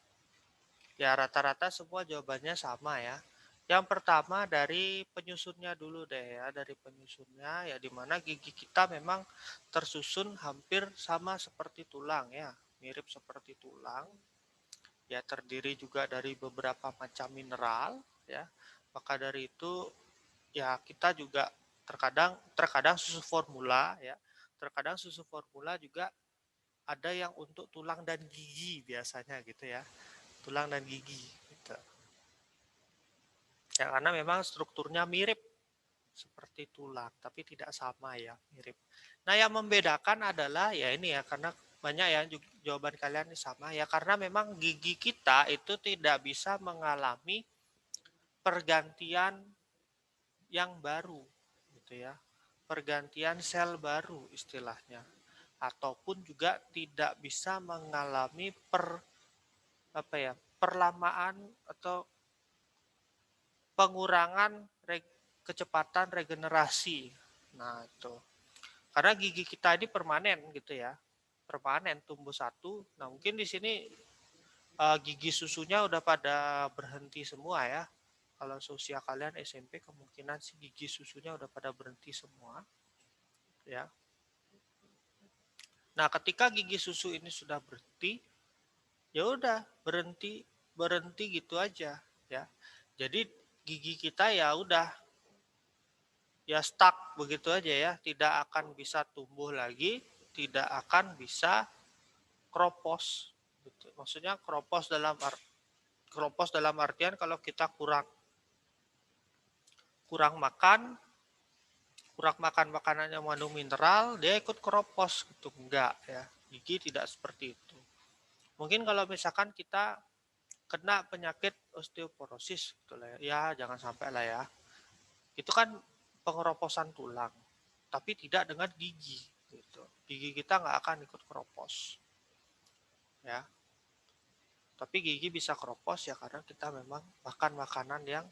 Ya, rata-rata semua jawabannya sama ya. Yang pertama dari penyusunnya dulu deh ya. Dari penyusunnya ya, dimana gigi kita memang tersusun hampir sama seperti tulang ya. Mirip seperti tulang. Ya, terdiri juga dari beberapa macam mineral ya. Maka dari itu ya kita juga terkadang susu formula ya. Terkadang susu formula juga ada yang untuk tulang dan gigi biasanya gitu ya. Tulang dan gigi gitu. Ya, karena memang strukturnya mirip seperti tulang, tapi tidak sama ya, mirip. Nah, yang membedakan adalah ya ini ya, karena banyak ya jawaban kalian ini sama ya, karena memang gigi kita itu tidak bisa mengalami pergantian yang baru, gitu ya, pergantian sel baru istilahnya, ataupun juga tidak bisa mengalami perlamaan atau pengurangan kecepatan regenerasi. Nah, itu. Karena gigi kita ini permanen gitu ya. Permanen tumbuh satu. Nah, mungkin di sini gigi susunya udah pada berhenti semua ya. Kalau seusia kalian SMP kemungkinan sih gigi susunya udah pada berhenti semua. Ya. Nah, ketika gigi susu ini sudah berhenti, ya udah berhenti gitu aja ya. Jadi gigi kita ya udah ya stuck begitu aja ya, tidak akan bisa tumbuh lagi, tidak akan bisa kropos gitu. Maksudnya kropos dalam artian kalau kita kurang makan makanan yang mengandung mineral, dia ikut kropos gitu. Enggak ya, gigi tidak seperti itu. Mungkin kalau misalkan kita kena penyakit osteoporosis gitu lah ya, jangan sampai lah ya, itu kan pengeroposan tulang, tapi tidak dengan gigi gitu. Gigi kita nggak akan ikut keropos ya, tapi gigi bisa keropos ya karena kita memang makan makanan yang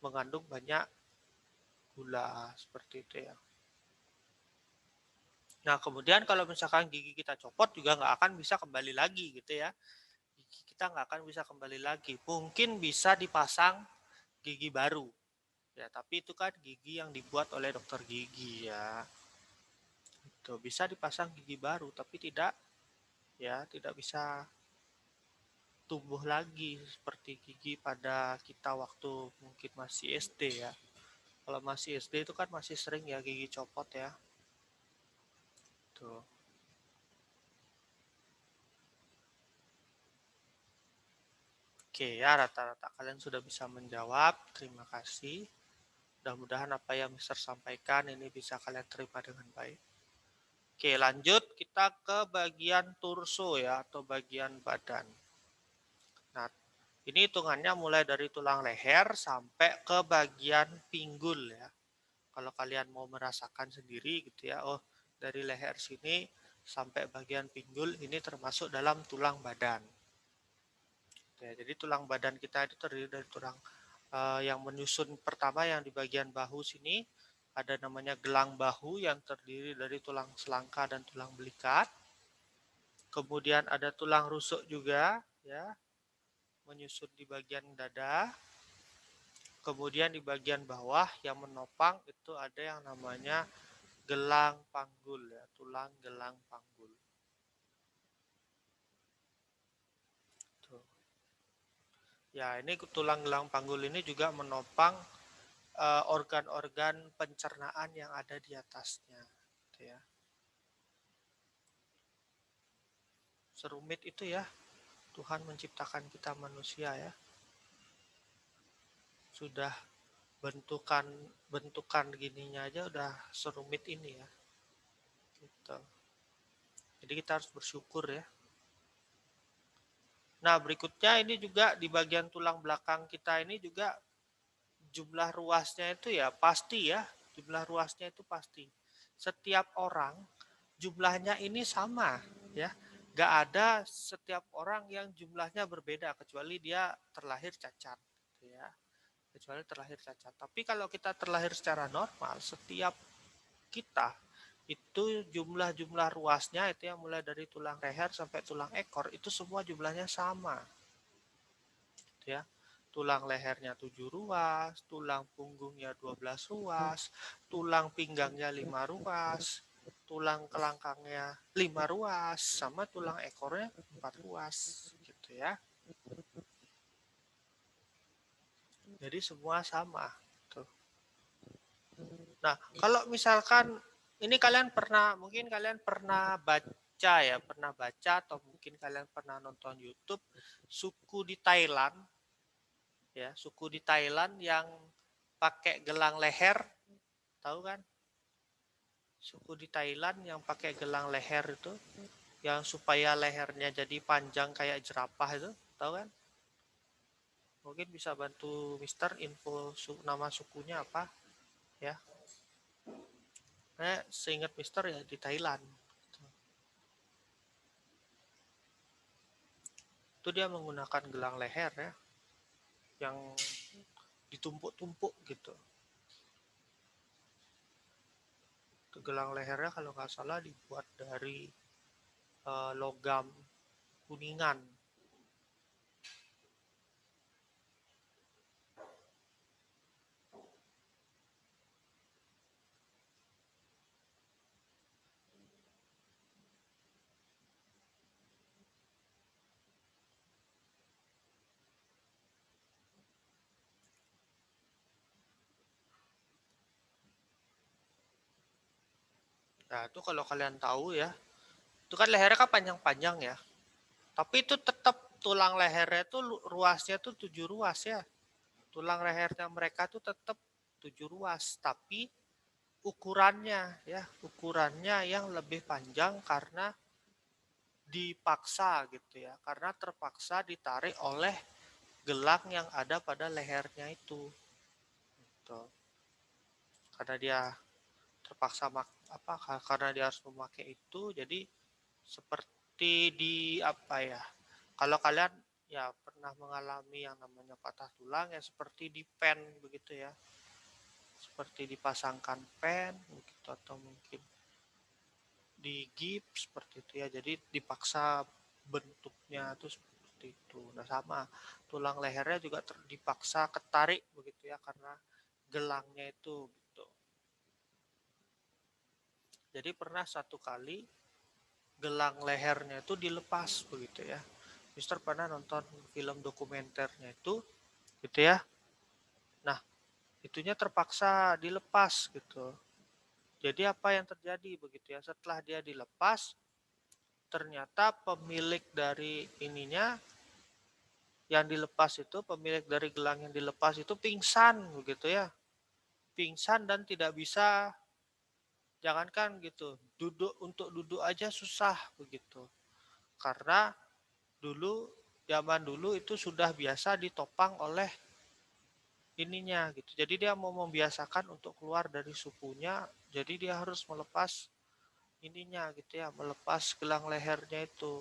mengandung banyak gula seperti itu ya. Nah, kemudian kalau misalkan gigi kita copot juga nggak akan bisa kembali lagi gitu ya. Gigi kita nggak akan bisa kembali lagi. Mungkin bisa dipasang gigi baru ya, tapi itu kan gigi yang dibuat oleh dokter gigi ya. Itu bisa dipasang gigi baru, tapi tidak bisa tumbuh lagi seperti gigi pada kita waktu mungkin masih SD ya. Kalau masih SD itu kan masih sering ya gigi copot ya. Tuh. Oke ya, rata-rata kalian sudah bisa menjawab. Terima kasih. Mudah-mudahan apa yang Mister sampaikan ini bisa kalian terima dengan baik. Oke, lanjut kita ke bagian torso ya, atau bagian badan. Nah, ini hitungannya mulai dari tulang leher sampai ke bagian pinggul ya. Kalau kalian mau merasakan sendiri gitu ya, oh dari leher sini sampai bagian pinggul ini termasuk dalam tulang badan. Ya, jadi tulang badan kita itu terdiri dari tulang yang menyusun pertama yang di bagian bahu sini ada namanya gelang bahu yang terdiri dari tulang selangka dan tulang belikat. Kemudian ada tulang rusuk juga ya, menyusun di bagian dada. Kemudian di bagian bawah yang menopang itu ada yang namanya gelang panggul ya, tulang gelang panggul. Tuh. Ya, ini tulang gelang panggul ini juga menopang organ-organ pencernaan yang ada di atasnya. Gitu ya. Serumit itu ya, Tuhan menciptakan kita manusia ya. Sudah bentukan gininya aja udah serumit ini ya. Gitu. Jadi kita harus bersyukur ya. Nah, berikutnya ini juga di bagian tulang belakang kita ini juga jumlah ruasnya itu ya pasti ya, jumlah ruasnya itu pasti. Setiap orang jumlahnya ini sama ya. Gak ada setiap orang yang jumlahnya berbeda kecuali dia terlahir cacat ya. Kecuali terlahir cacat. Tapi kalau kita terlahir secara normal, setiap kita itu jumlah ruasnya itu yang mulai dari tulang leher sampai tulang ekor itu semua jumlahnya sama. Ya. Tulang lehernya 7 ruas, tulang punggungnya 12 ruas, tulang pinggangnya 5 ruas, tulang kelangkangnya 5 ruas, sama tulang ekornya 4 ruas gitu ya. Jadi semua sama tuh. Nah, kalau misalkan ini mungkin kalian pernah baca ya, pernah baca atau mungkin kalian pernah nonton YouTube suku di Thailand ya, suku di Thailand yang pakai gelang leher, tahu kan? Suku di Thailand yang pakai gelang leher itu, yang supaya lehernya jadi panjang kayak jerapah itu, tahu kan? Mungkin bisa bantu Mister info nama sukunya apa ya? Seingat Mister ya di Thailand. Itu dia menggunakan gelang leher ya, yang ditumpuk-tumpuk gitu. Gelang lehernya kalau nggak salah dibuat dari logam kuningan. Nah, itu kalau kalian tahu ya, itu kan lehernya kan panjang-panjang ya. Tapi itu tetap tulang lehernya itu ruasnya tuh 7 ruas ya. Tulang lehernya mereka tuh tetap 7 ruas, tapi ukurannya ya, ukurannya yang lebih panjang karena dipaksa gitu ya. Karena terpaksa ditarik oleh gelang yang ada pada lehernya itu. Gitu. Karena dia terpaksa karena dia harus memakai itu, jadi seperti di apa ya, kalau kalian ya pernah mengalami yang namanya patah tulang ya seperti di pen begitu ya, seperti dipasangkan pen begitu atau mungkin di gips seperti itu ya, jadi dipaksa bentuknya itu seperti itu. Nah sama tulang lehernya juga dipaksa ketarik begitu ya karena gelangnya itu gitu. Jadi pernah satu kali gelang lehernya itu dilepas begitu ya. Mister pernah nonton film dokumenternya itu gitu ya. Nah, itunya terpaksa dilepas gitu. Jadi apa yang terjadi begitu ya? Setelah dia dilepas, ternyata pemilik dari ininya yang dilepas itu, pemilik dari gelang yang dilepas itu pingsan begitu ya. Pingsan dan tidak bisa, jangankan gitu, untuk duduk aja susah begitu. Karena zaman dulu itu sudah biasa ditopang oleh ininya gitu. Jadi dia mau membiasakan untuk keluar dari sukunya, jadi dia harus melepas ininya gitu ya, melepas gelang lehernya itu.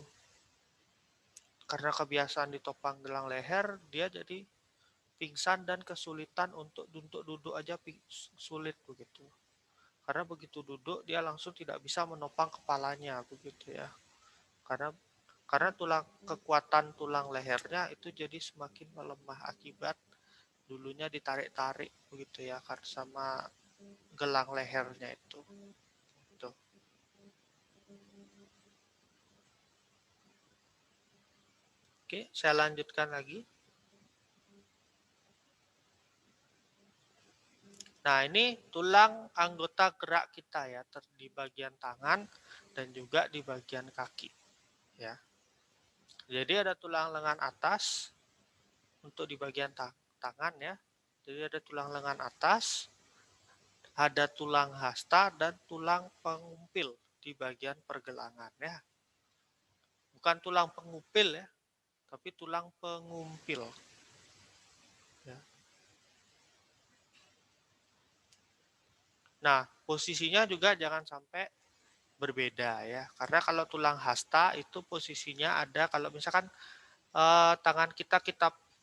karena kebiasaan ditopang gelang leher, dia jadi pingsan dan kesulitan untuk duduk aja sulit begitu. Karena begitu duduk dia langsung tidak bisa menopang kepalanya begitu ya. Karena kekuatan tulang lehernya itu jadi semakin melemah akibat dulunya ditarik-tarik begitu ya, karena sama gelang lehernya itu. Tuh. Oke, saya lanjutkan lagi. Nah, ini tulang anggota gerak kita ya, di bagian tangan dan juga di bagian kaki ya. Jadi ada tulang lengan atas untuk di bagian tangan ya. Jadi ada tulang lengan atas, ada tulang hasta dan tulang pengumpil di bagian pergelangan ya. Bukan tulang pengupil ya, tapi tulang pengumpil. Ya. Nah, posisinya juga jangan sampai berbeda ya. Karena kalau tulang hasta itu posisinya ada, kalau misalkan tangan kita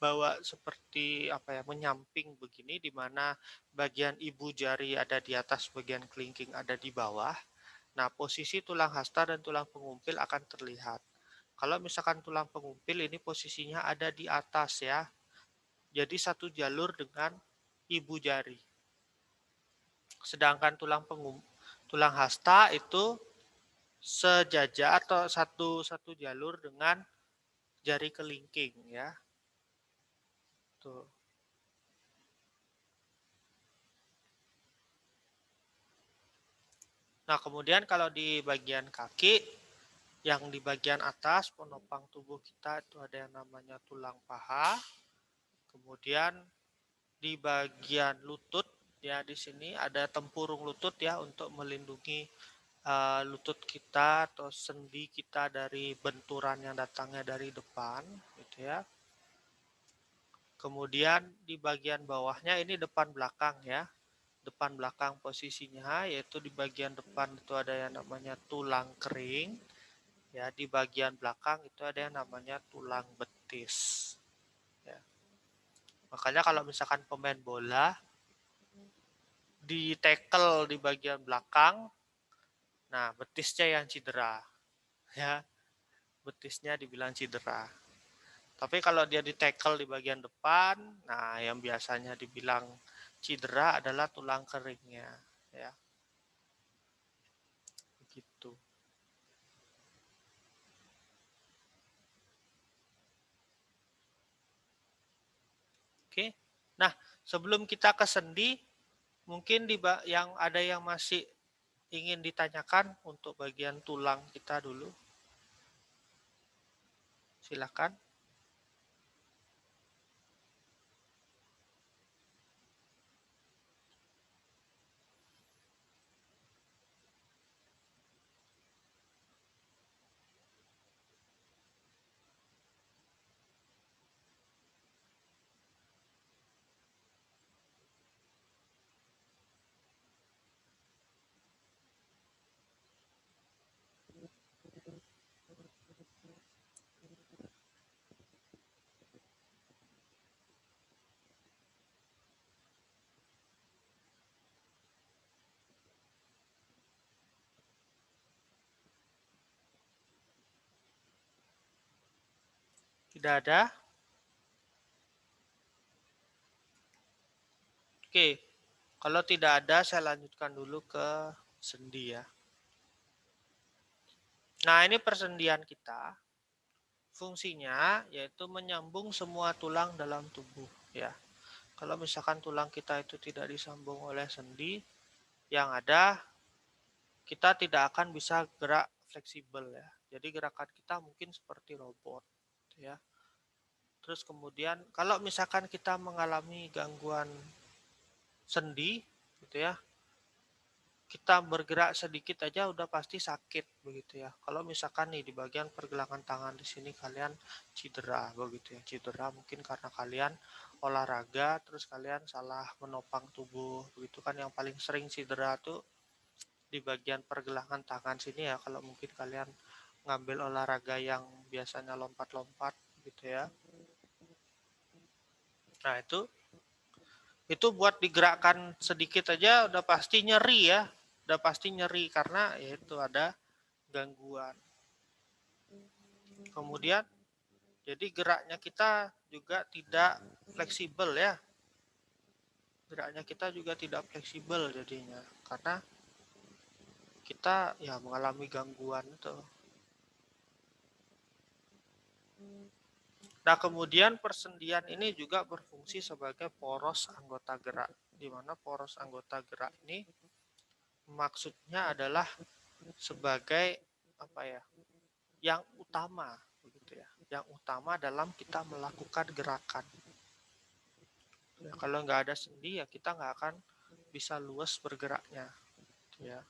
bawa seperti apa ya, menyamping begini, di mana bagian ibu jari ada di atas, bagian kelingking ada di bawah. Nah, posisi tulang hasta dan tulang pengumpil akan terlihat. Kalau misalkan tulang pengumpil ini posisinya ada di atas ya. Jadi satu jalur dengan ibu jari. Sedangkan tulang hasta itu sejajar atau satu jalur dengan jari kelingking ya. Tuh. Nah, kemudian kalau di bagian kaki, yang di bagian atas penopang tubuh kita itu ada yang namanya tulang paha. Kemudian di bagian lutut ya, di sini ada tempurung lutut ya, untuk melindungi lutut kita atau sendi kita dari benturan yang datangnya dari depan gitu ya. Kemudian di bagian bawahnya ini depan belakang ya. Depan belakang posisinya, yaitu di bagian depan itu ada yang namanya tulang kering ya, di bagian belakang itu ada yang namanya tulang betis ya. Makanya kalau misalkan pemain bola di tackle di bagian belakang, nah betisnya yang cedera ya, betisnya dibilang cedera. Tapi kalau dia di tackle di bagian depan, nah yang biasanya dibilang cedera adalah tulang keringnya ya. Begitu. Oke. Nah, sebelum kita ke sendi, mungkin ada yang masih ingin ditanyakan untuk bagian tulang kita dulu. Silakan. Tidak ada? Oke. Kalau tidak ada, saya lanjutkan dulu ke sendi ya. Nah, ini persendian kita. Fungsinya yaitu menyambung semua tulang dalam tubuh ya. Kalau misalkan tulang kita itu tidak disambung oleh sendi, yang ada kita tidak akan bisa gerak fleksibel ya. Jadi gerakan kita mungkin seperti robot ya. Terus kemudian kalau misalkan kita mengalami gangguan sendi gitu ya, kita bergerak sedikit aja udah pasti sakit begitu ya. Kalau misalkan nih di bagian pergelangan tangan di sini kalian cedera begitu ya. Cedera mungkin karena kalian olahraga terus kalian salah menopang tubuh begitu kan, yang paling sering cedera tuh di bagian pergelangan tangan sini ya. Kalau mungkin kalian ngambil olahraga yang biasanya lompat-lompat gitu ya. Nah, itu buat digerakkan sedikit aja udah pasti nyeri ya. Udah pasti nyeri karena ya itu ada gangguan. Kemudian jadi geraknya kita juga tidak fleksibel ya. Geraknya kita juga tidak fleksibel jadinya karena kita ya mengalami gangguan itu. Nah, kemudian persendian ini juga berfungsi sebagai poros anggota gerak, di mana poros anggota gerak ini maksudnya adalah sebagai apa ya? Yang utama begitu ya. Yang utama dalam kita melakukan gerakan. Ya, kalau nggak ada sendi ya kita nggak akan bisa luas bergeraknya. Ya.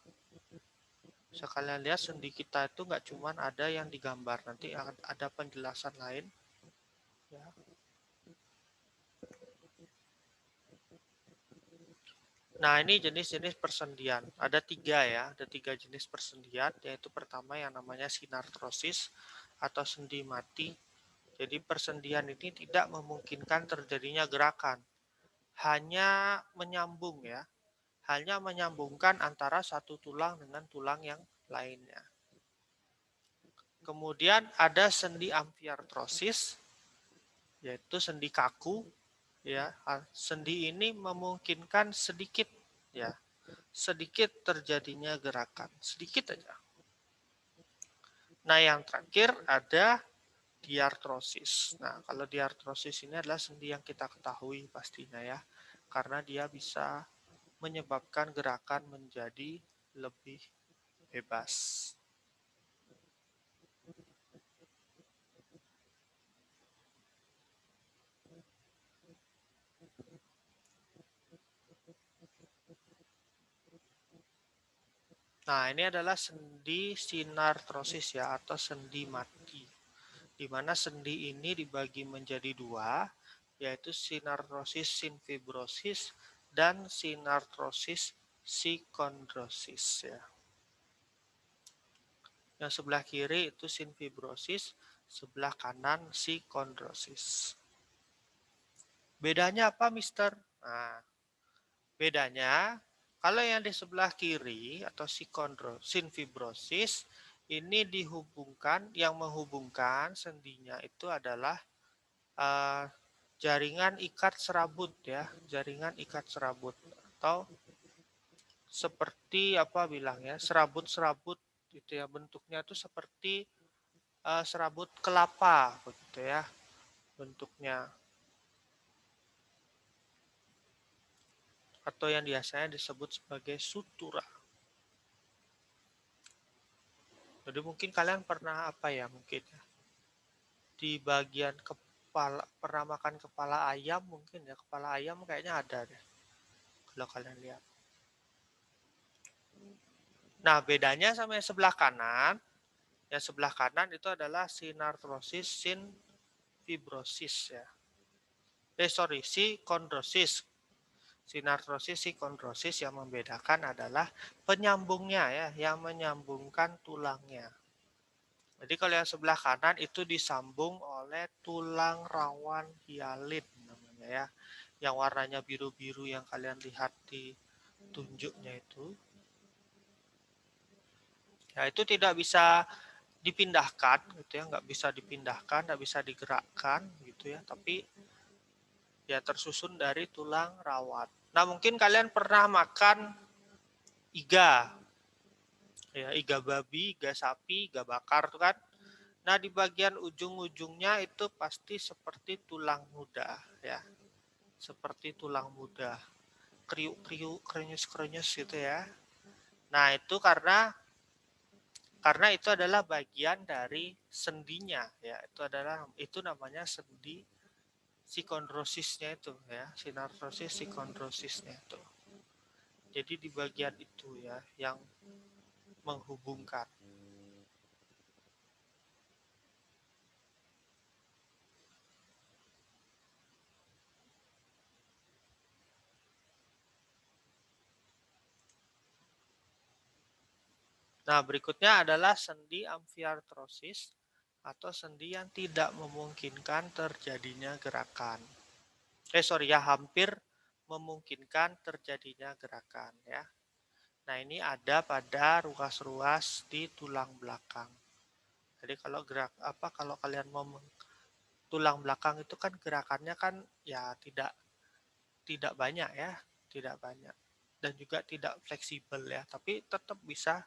Sekalian lihat sendi kita itu nggak cuman ada yang digambar, nanti akan ada penjelasan lain. Ya. Nah, ini jenis-jenis persendian. Ada 3 ya, ada 3 jenis persendian, yaitu pertama yang namanya sinartrosis atau sendi mati. Jadi persendian ini tidak memungkinkan terjadinya gerakan, hanya menyambung ya, hanya menyambungkan antara satu tulang dengan tulang yang lainnya. Kemudian ada sendi amfiartrosis, yaitu sendi kaku. Ya, sendi ini memungkinkan sedikit ya, sedikit terjadinya gerakan, sedikit aja. Nah, yang terakhir ada diartrosis. Nah, kalau diartrosis ini adalah sendi yang kita ketahui pastinya ya, karena dia bisa menyebabkan gerakan menjadi lebih bebas. Nah, ini adalah sendi sinartrosis ya, atau sendi mati. Di mana sendi ini dibagi menjadi 2, yaitu sinartrosis sinfibrosis dan sinartrosis sikondrosis ya. Yang sebelah kiri itu sinfibrosis, sebelah kanan sikondrosis. Bedanya apa, Mister? Nah, bedanya kalau yang di sebelah kiri atau sinfibrosis ini dihubungkan, yang menghubungkan sendinya itu adalah jaringan ikat serabut ya, jaringan ikat serabut atau seperti apa bilangnya, serabut-serabut gitu ya, bentuknya itu seperti serabut kelapa begitu ya bentuknya, atau yang biasanya disebut sebagai sutura. Jadi mungkin kalian pernah apa ya, mungkin ya, di bagian kepala, pernah makan kepala ayam mungkin ya, kepala ayam kayaknya ada deh kalau kalian lihat. Nah, bedanya sama yang sebelah kanan, yang sebelah kanan itu adalah sinartrosis sinfibrosis ya. Sikondrosis. Sinartrosis sikondrosis yang membedakan adalah penyambungnya ya, yang menyambungkan tulangnya. Jadi kalau yang sebelah kanan itu disambung oleh tulang rawan hialin namanya ya, yang warnanya biru-biru yang kalian lihat di tunjuknya itu. Ya, itu tidak bisa dipindahkan gitu ya, nggak bisa dipindahkan, nggak bisa digerakkan gitu ya, tapi ya tersusun dari tulang rawat. Nah, mungkin kalian pernah makan iga ya, iga babi, iga sapi, iga bakar tuh kan. Nah, di bagian ujung-ujungnya itu pasti seperti tulang muda ya, seperti tulang muda, kriuk-kriuk, krenyes-krenyes gitu ya. Nah, itu karena itu adalah bagian dari sendinya ya, itu namanya sendi sikondrosisnya itu ya, sinartrosis sikondrosisnya itu. Jadi di bagian itu ya yang menghubungkan. Nah, berikutnya adalah sendi amfiartrosis atau sendi yang tidak memungkinkan terjadinya gerakan. Hampir memungkinkan terjadinya gerakan ya. Nah, ini ada pada ruas-ruas di tulang belakang. Jadi kalau kalau kalian mau tulang belakang itu kan gerakannya kan ya tidak banyak ya, tidak banyak dan juga tidak fleksibel ya, tapi tetap bisa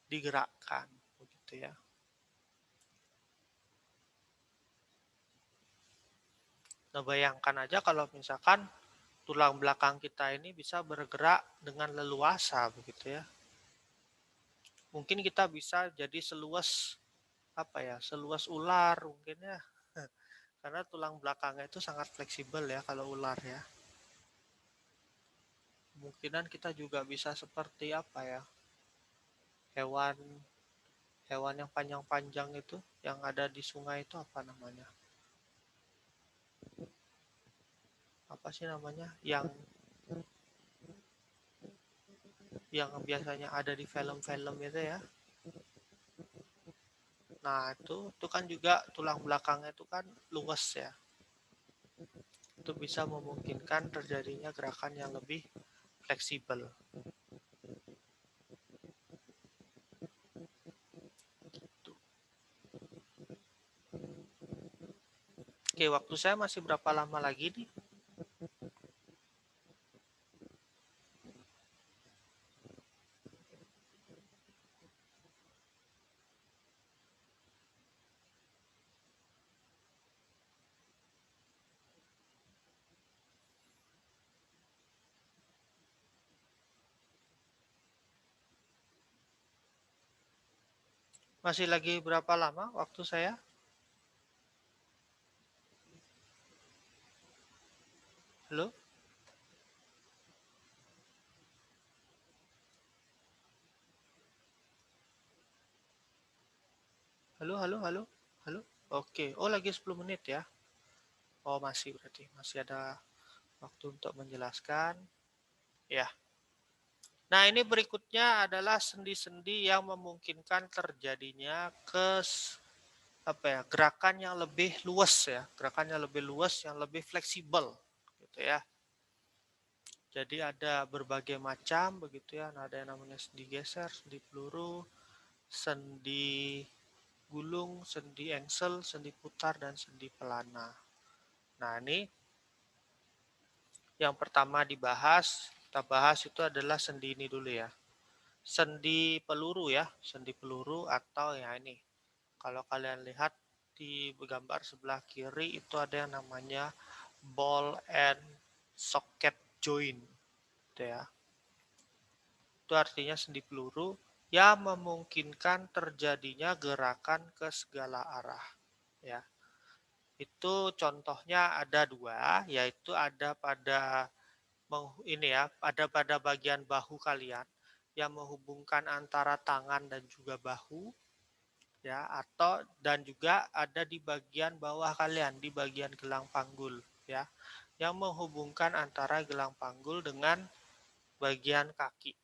digerakkan begitu ya. Nah, bayangkan aja kalau misalkan tulang belakang kita ini bisa bergerak dengan leluasa begitu ya. Mungkin kita bisa jadi seluas seluas ular mungkin ya. Karena tulang belakangnya itu sangat fleksibel ya kalau ular ya. Kemungkinan kita juga bisa seperti hewan yang panjang-panjang itu yang ada di sungai itu apa namanya? Apa sih namanya? Yang biasanya ada di film-film itu ya. Nah, itu kan juga tulang belakangnya itu kan luas ya. Itu bisa memungkinkan terjadinya gerakan yang lebih fleksibel. Oke, waktu saya masih berapa lama lagi nih? Masih lagi berapa lama waktu saya? Halo? Halo, halo, halo, halo. Oke, oh lagi 10 menit ya. Oh masih berarti, masih ada waktu untuk menjelaskan. Ya. Nah ini berikutnya adalah sendi-sendi yang memungkinkan terjadinya gerakan yang lebih luas ya. Gerakan yang lebih luas, yang lebih fleksibel gitu ya. Jadi ada berbagai macam begitu ya. Nah, ada yang namanya sendi geser, sendi peluru, sendi gulung, sendi engsel, sendi putar, dan sendi pelana. Nah, ini yang pertama kita bahas itu adalah sendi ini dulu ya. Sendi peluru ya, sendi peluru atau ya ini. Kalau kalian lihat di gambar sebelah kiri itu ada yang namanya ball and socket joint. Gitu ya. Itu artinya sendi peluru yang memungkinkan terjadinya gerakan ke segala arah. Ya. Itu contohnya ada dua, yaitu ada pada pada bagian bahu kalian yang menghubungkan antara tangan dan juga bahu ya, dan juga ada di bagian bawah kalian di bagian gelang panggul ya, yang menghubungkan antara gelang panggul dengan bagian kaki.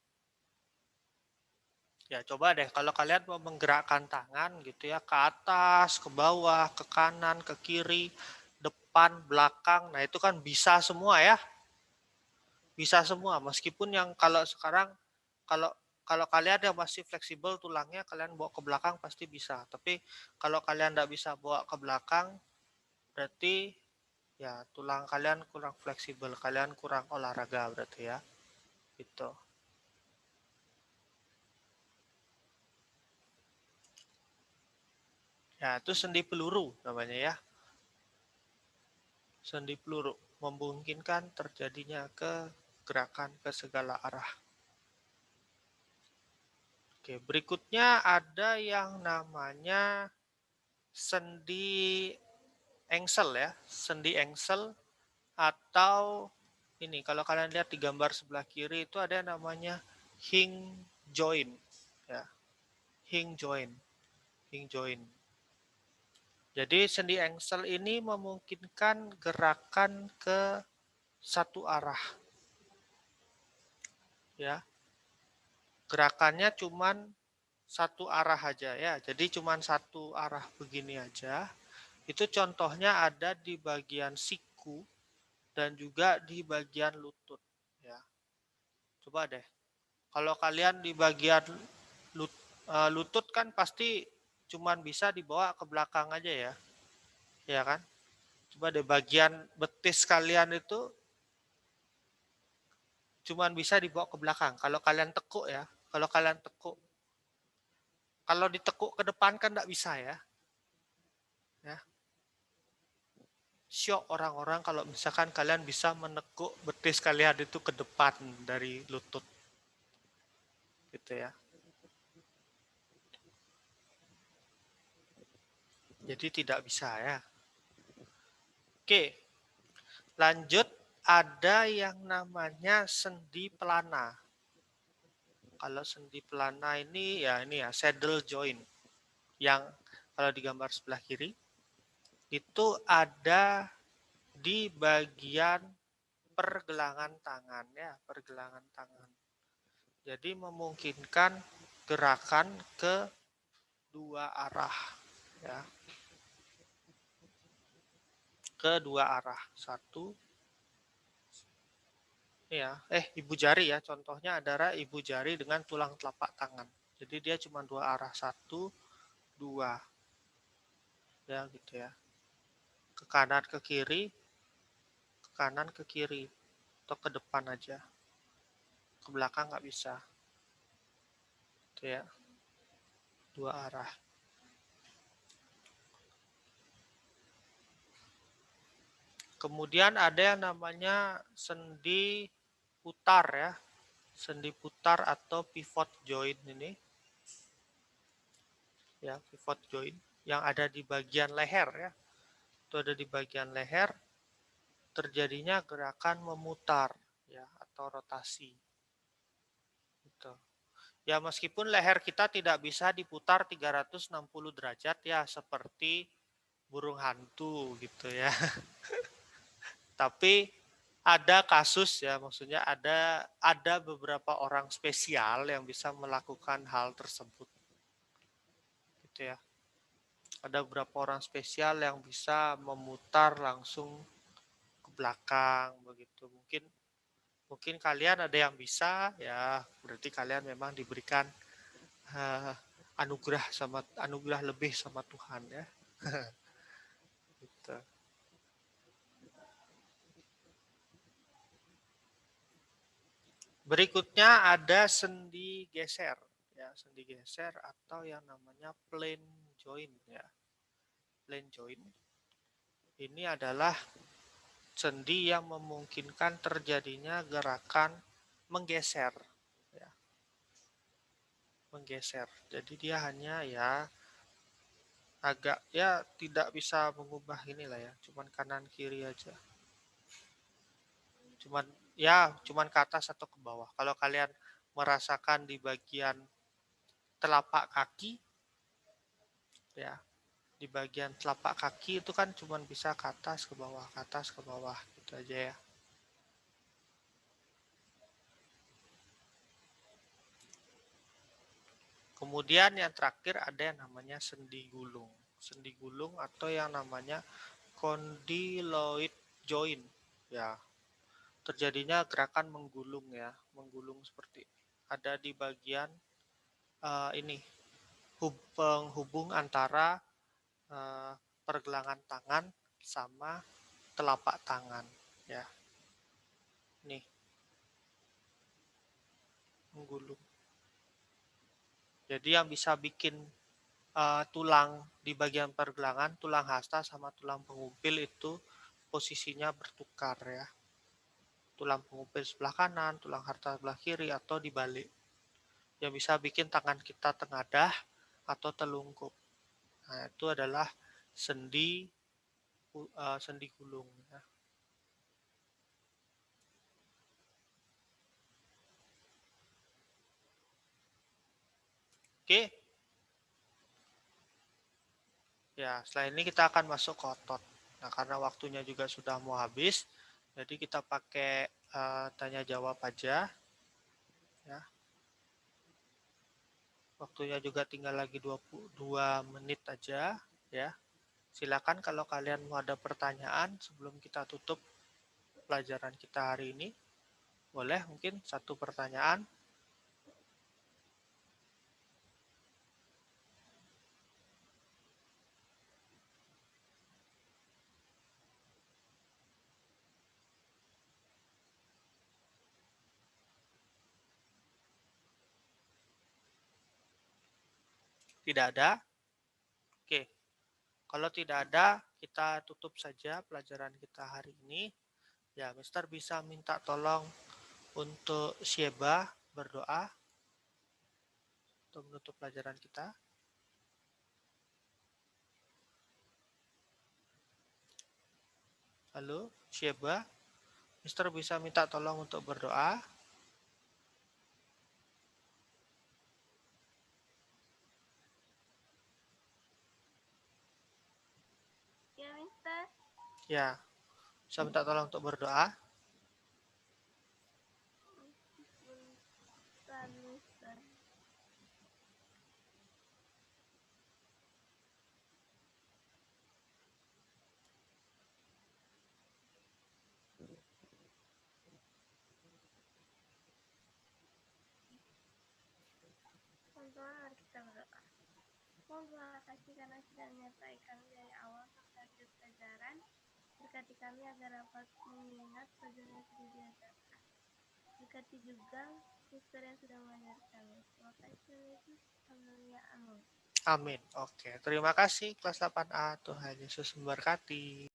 Ya, coba deh kalau kalian mau menggerakkan tangan gitu ya, ke atas, ke bawah, ke kanan, ke kiri, depan, belakang. Nah, itu kan bisa semua ya. Bisa semua, meskipun yang kalau sekarang kalau kalau kalian yang masih fleksibel tulangnya, kalian bawa ke belakang pasti bisa. Tapi kalau kalian tidak bisa bawa ke belakang, berarti ya tulang kalian kurang fleksibel, kalian kurang olahraga berarti ya. Gitu. Ya, itu sendi peluru namanya ya. Sendi peluru memungkinkan terjadinya gerakan ke segala arah. Oke, berikutnya ada yang namanya sendi engsel ya. Sendi engsel atau ini kalau kalian lihat di gambar sebelah kiri itu ada yang namanya hinge joint ya. Hinge joint. Jadi sendi engsel ini memungkinkan gerakan ke satu arah. Ya. Gerakannya cuman satu arah aja ya. Jadi cuman satu arah begini aja. Itu contohnya ada di bagian siku dan juga di bagian lutut ya. Coba deh. Kalau kalian di bagian lutut kan pasti cuman bisa dibawa ke belakang aja ya. Ya kan? Coba deh bagian betis kalian itu cuman bisa dibawa ke belakang. Kalau kalian tekuk ya. Kalau kalian tekuk. Kalau ditekuk ke depan kan enggak bisa ya. Ya. Syok orang-orang kalau misalkan kalian bisa menekuk betis kalian itu ke depan dari lutut. Gitu ya. Jadi tidak bisa ya. Oke. Lanjut ada yang namanya sendi pelana. Kalau sendi pelana ini ya saddle joint. Yang kalau di gambar sebelah kiri itu ada di bagian pergelangan tangan ya, pergelangan tangan. Jadi memungkinkan gerakan ke dua arah ya. Ke dua arah. Satu ya, ibu jari ya. Contohnya adalah ibu jari dengan tulang telapak tangan. Jadi dia cuma dua arah. Satu, dua. Ya gitu ya. Ke kanan, ke kiri. Ke kanan, ke kiri. Atau ke depan aja. Ke belakang nggak bisa. Gitu ya. Dua arah. Kemudian ada yang namanya sendi putar ya. Sendi putar atau pivot joint ini. Ya, pivot joint yang ada di bagian leher ya. Itu ada di bagian leher. Terjadinya gerakan memutar ya atau rotasi. Gitu. Ya meskipun leher kita tidak bisa diputar 360 derajat ya seperti burung hantu gitu ya. Tapi ada kasus ya, maksudnya ada beberapa orang spesial yang bisa melakukan hal tersebut. Gitu ya. Ada beberapa orang spesial yang bisa memutar langsung ke belakang begitu. Mungkin kalian ada yang bisa ya, berarti kalian memang diberikan anugerah lebih sama Tuhan ya. Gitu. Berikutnya ada sendi geser ya, sendi geser atau yang namanya plane joint ya. Plane joint ini adalah sendi yang memungkinkan terjadinya gerakan menggeser ya. Menggeser. Jadi dia hanya ya agak ya tidak bisa mengubah inilah ya, cuman kanan kiri aja. Cuman ke atas atau ke bawah. Kalau kalian merasakan di bagian telapak kaki ya, di bagian telapak kaki itu kan cuman bisa ke atas ke bawah gitu aja ya. Kemudian yang terakhir ada yang namanya sendi gulung. Sendi gulung atau yang namanya condyloid joint ya. Terjadinya gerakan menggulung ya, menggulung seperti ada di bagian ini penghubung antara pergelangan tangan sama telapak tangan ya. Nih. Menggulung. Jadi yang bisa bikin tulang di bagian pergelangan, tulang hasta sama tulang pengumpil itu posisinya bertukar ya. Tulang pengumpil sebelah kanan, tulang hasta sebelah kiri atau dibalik. Yang bisa bikin tangan kita tengadah atau telungkup. Nah, itu adalah sendi gulung ya. Oke. Ya, setelah ini kita akan masuk ke otot. Nah, karena waktunya juga sudah mau habis, jadi kita pakai tanya jawab aja. Ya. Waktunya juga tinggal lagi 22 menit aja ya. Silakan kalau kalian mau ada pertanyaan sebelum kita tutup pelajaran kita hari ini. Boleh mungkin satu pertanyaan. Tidak ada? Oke. Kalau tidak ada, kita tutup saja pelajaran kita hari ini. Ya, Mister bisa minta tolong untuk Sheba berdoa untuk menutup pelajaran kita. Halo, Sheba. Mister bisa minta tolong untuk berdoa. Ya, Mister. Ya, bisa minta tolong untuk berdoa. Mister, Mister. Teman-teman, mari kita berdoa. Mohon terima kasih karena sudah menyertai kami dari awal sampai akhir pelajaran. Berkati kami agar dapat mengingat pelajaran yang sudah diajarkan. Berkati juga Mister yang sudah mengajar kami. Terima kasih, Yesus. Haleluya. Amin. Amin. Oke, terima kasih kelas 8A. Tuhan Yesus memberkati.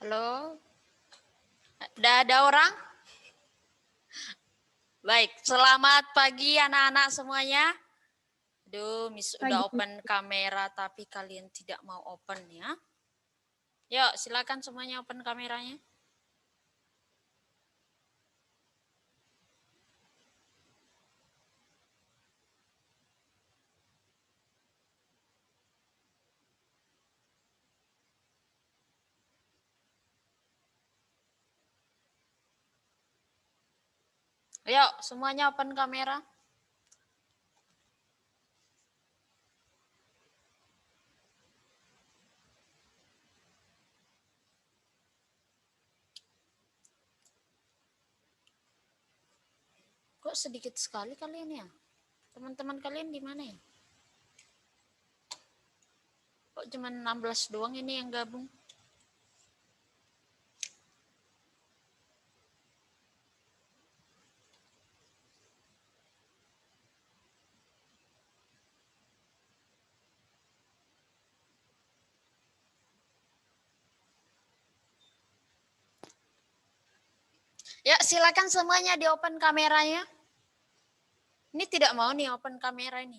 Halo, ada orang? Baik, selamat pagi anak-anak semuanya. Aduh, Miss udah open kamera tapi kalian tidak mau open ya. Yuk, silakan semuanya open kameranya. Yuk, semuanya open kamera. Kok sedikit sekali kalian ya? Teman-teman kalian di mana ya? Kok cuma 16 doang ini yang gabung? Ya, silakan semuanya di open kameranya. Ini tidak mau nih open kamera ini.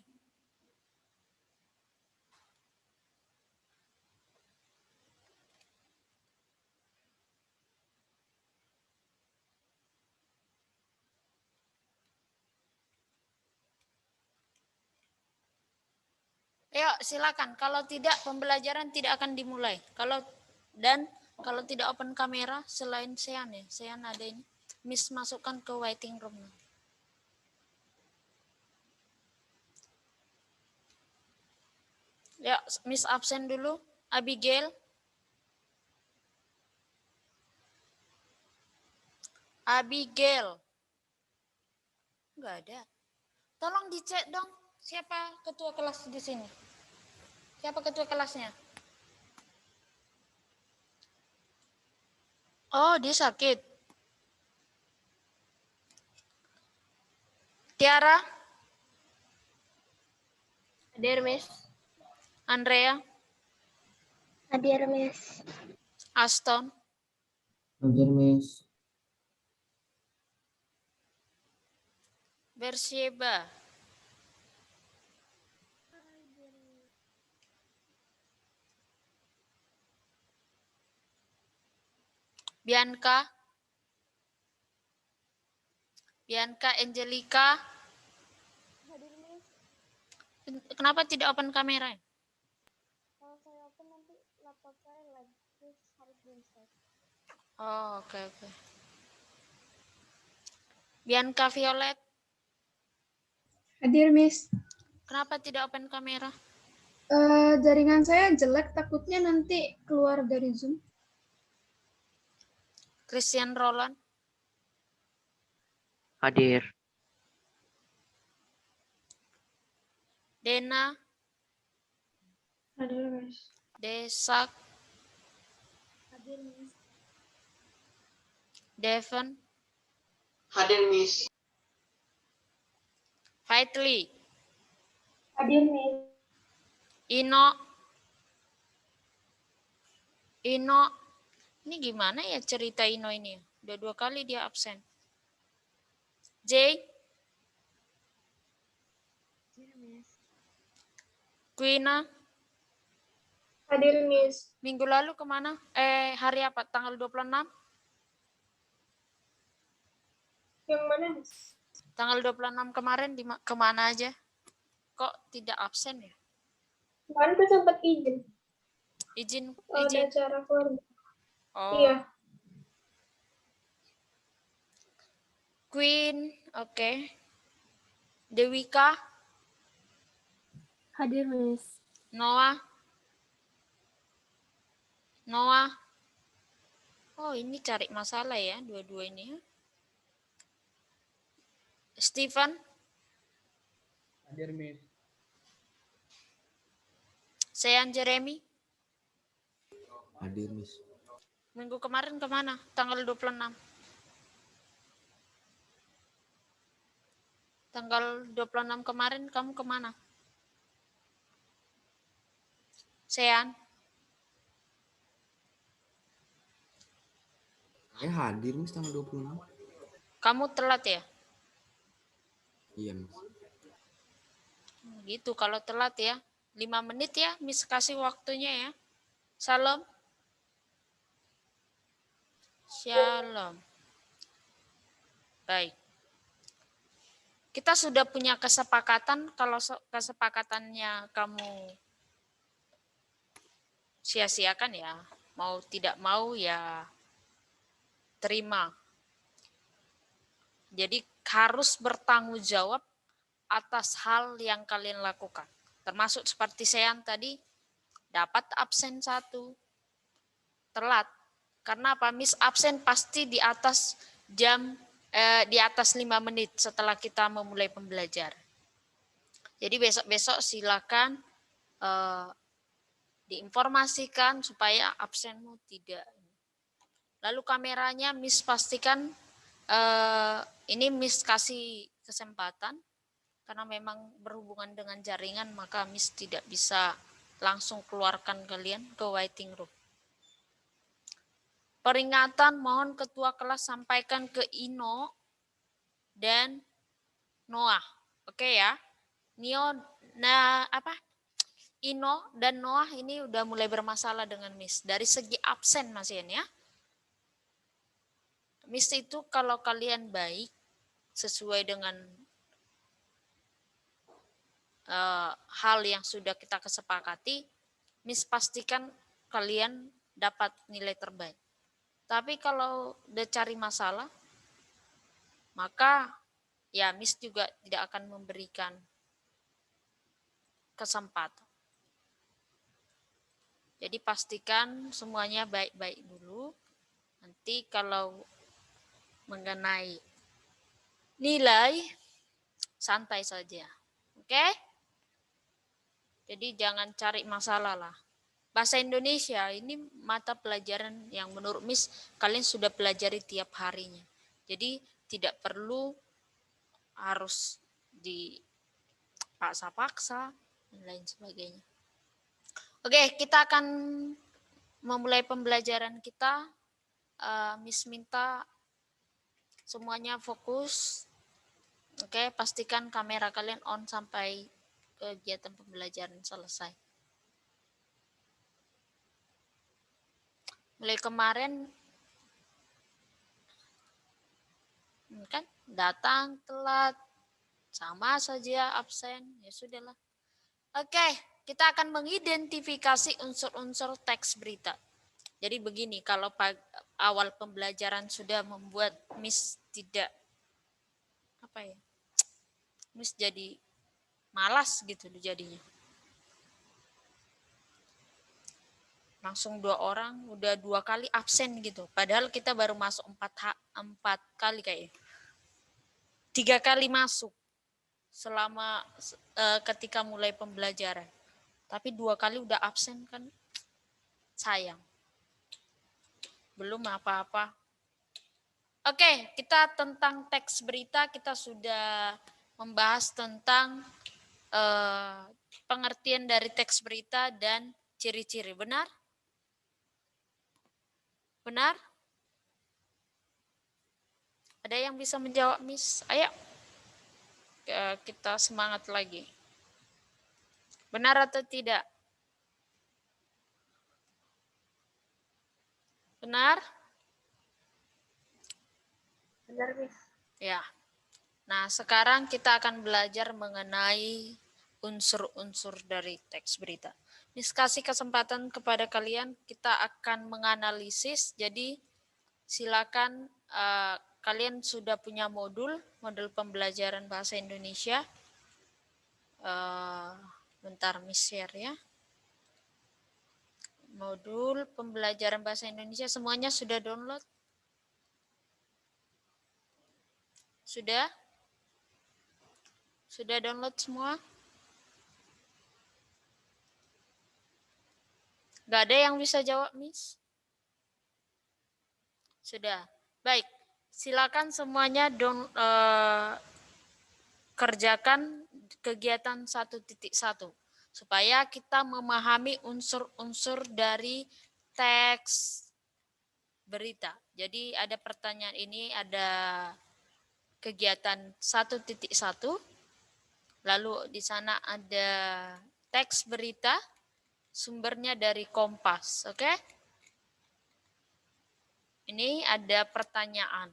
Yuk, silakan. Kalau tidak, pembelajaran tidak akan dimulai. Kalau tidak open kamera, selain Sean ya, Sean ada ini. Miss masukkan ke waiting room. Ya, Miss absen dulu. Abigail. Abigail. Enggak ada. Tolong dicek dong, siapa ketua kelas di sini? Siapa ketua kelasnya? Oh, dia sakit. Tiara, Hadir, Miss. Andrea, Hadir, Miss. Aston, Hadir, Miss. Bersieba. Bianca, Angelica. Hadir, Miss. Kenapa tidak open kamera? Kalau saya open nanti laptop saya lag, terus harus di-restart. Oh, oke. Bianca Violet, Hadir, Miss. kenapa tidak open kamera? Jaringan saya jelek, takutnya nanti keluar dari Zoom. Christian Roland, Hadir. Dena, Hadir, Miss. Desak, Hadir, Miss. Devon, Hadir, Miss. Fitli, Hadir, Miss. Ino, ini gimana ya cerita Ino ini? Udah 2 kali dia absen. J, Hadir, Miss. Quina, Hadir, Miss. minggu lalu kemana? Hari apa? Tanggal 26? Yang mana, Miss? Tanggal 26 kemarin kemana aja? Kok tidak absen ya? Kemarin saya sempat izin. Izin. Ada acara keluarga. Oh. Iya. Queen, oke. Dewika, Hadir, Miss. Noah. Oh, ini cari masalah ya, dua-dua ini. Stephen, Hadir, Miss. Sean Jeremy, Hadir, Miss. minggu kemarin kemana? Tanggal 26. Tanggal 26 kemarin kamu kemana? Sean, Saya hadir, Miss, tanggal 26. kamu telat ya? Iya, Miss. Gitu kalau telat ya. 5 menit ya, Miss kasih waktunya ya. Shalom. Shalom. Baik. Kita sudah punya kesepakatan, kalau kesepakatannya kamu sia-siakan ya, mau tidak mau ya terima. Jadi harus bertanggung jawab atas hal yang kalian lakukan. Termasuk seperti saya tadi, dapat absen 1, telat. Karena apa? Miss absen pasti di atas di atas 5 menit setelah kita memulai pembelajaran. Jadi besok-besok silakan diinformasikan supaya absenmu tidak. Lalu kameranya Miss pastikan ini Miss kasih kesempatan karena memang berhubungan dengan jaringan, maka Miss tidak bisa langsung keluarkan kalian ke waiting room. Peringatan, mohon ketua kelas sampaikan ke Ino dan Noah. Oke ya. Ino dan Noah ini udah mulai bermasalah dengan Miss. Dari segi absen Mas Ian ya. Miss itu kalau kalian baik sesuai dengan hal yang sudah kita kesepakati, Miss pastikan kalian dapat nilai terbaik. Tapi kalau udah cari masalah, maka ya Miss juga tidak akan memberikan kesempatan. Jadi pastikan semuanya baik-baik dulu. Nanti kalau mengenai nilai, santai saja. Oke? Jadi jangan cari masalah lah. Bahasa Indonesia ini mata pelajaran yang menurut Miss kalian sudah pelajari tiap harinya. Jadi tidak perlu harus dipaksa-paksa dan lain sebagainya. Oke, kita akan memulai pembelajaran kita. Miss minta semuanya fokus. Oke, pastikan kamera kalian on sampai kegiatan pembelajaran selesai. Mulai kemarin Kan datang telat sama saja absen, ya sudahlah. Oke, kita akan mengidentifikasi unsur-unsur teks berita. Jadi begini, kalau awal pembelajaran sudah membuat Miss tidak Miss jadi malas gitu jadinya. Langsung 2 orang udah 2 kali absen gitu. Padahal kita baru masuk 4 kali kayaknya. 3 kali masuk selama ketika mulai pembelajaran. Tapi 2 kali udah absen kan sayang. Belum apa-apa. Oke, kita tentang teks berita kita sudah membahas tentang pengertian dari teks berita dan ciri-ciri. Benar? Benar? Ada yang bisa menjawab, Miss? Ayo. Kita semangat lagi. Benar atau tidak? Benar? Benar, Miss. Ya. Nah, sekarang kita akan belajar mengenai unsur-unsur dari teks berita. Miss kasih kesempatan kepada kalian, kita akan menganalisis. Jadi, silakan kalian sudah punya modul pembelajaran bahasa Indonesia. Bentar Miss share ya. Modul pembelajaran bahasa Indonesia semuanya sudah download? Sudah? Sudah download semua? Gak ada yang bisa jawab, Miss? Sudah. Baik, silakan semuanya kerjakan kegiatan 1.1 supaya kita memahami unsur-unsur dari teks berita. Jadi ada pertanyaan ini, ada kegiatan 1.1, lalu di sana ada teks berita, sumbernya dari Kompas, oke? Ini ada pertanyaan.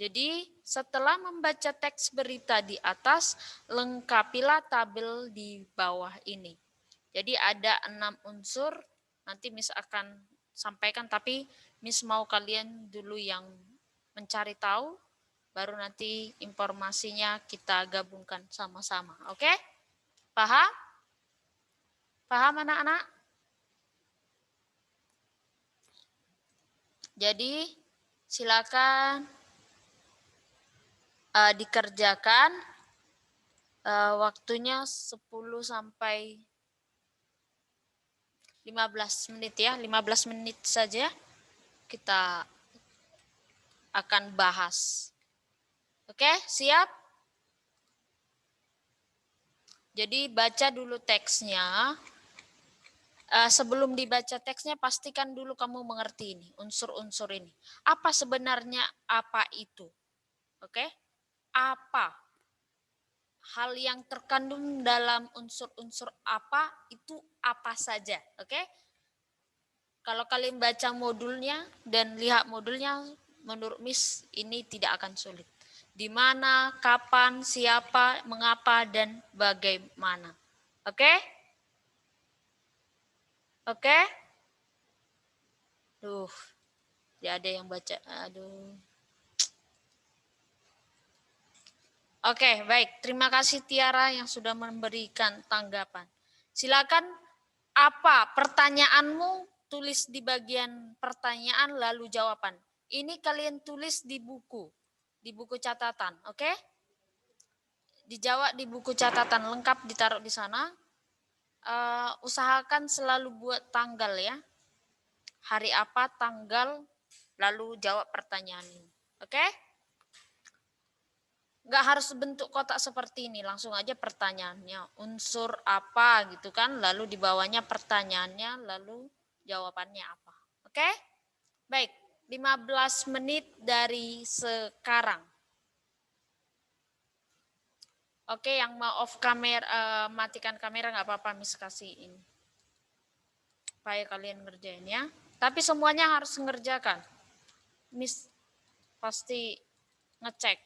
Jadi setelah membaca teks berita di atas, lengkapilah tabel di bawah ini. Jadi ada 6 unsur, nanti Miss akan sampaikan, tapi Miss mau kalian dulu yang mencari tahu, baru nanti informasinya kita gabungkan sama-sama. Oke? Paham? Paham anak-anak? Jadi silakan dikerjakan, waktunya 10 sampai 15 menit ya, 15 menit saja kita akan bahas. Oke, siap? Jadi baca dulu teksnya. Sebelum dibaca teksnya, pastikan dulu kamu mengerti ini, unsur-unsur ini. Apa sebenarnya apa itu? Oke? Apa? Hal yang terkandung dalam unsur-unsur apa itu apa saja, oke? Kalau kalian baca modulnya dan lihat modulnya, menurut Miss ini tidak akan sulit. Di mana, kapan, siapa, mengapa, dan bagaimana. Oke? Oke? Tidak ada yang baca. Aduh. Oke, baik. Terima kasih Tiara yang sudah memberikan tanggapan. Silakan apa pertanyaanmu, tulis di bagian pertanyaan lalu jawaban. Ini kalian tulis di buku catatan, oke? Dijawab di buku catatan, lengkap ditaruh di sana. Usahakan selalu buat tanggal ya. Hari apa, tanggal, lalu jawab pertanyaan ini, oke? Nggak harus bentuk kotak seperti ini, langsung aja pertanyaannya, unsur apa gitu kan, lalu di bawahnya pertanyaannya, lalu jawabannya apa. Oke? Baik, 15 menit dari sekarang. Oke, yang mau off kamera, matikan kamera nggak apa-apa, Miss kasih ini. Supaya kalian ngerjain ya. Tapi semuanya harus mengerjakan. Miss pasti ngecek.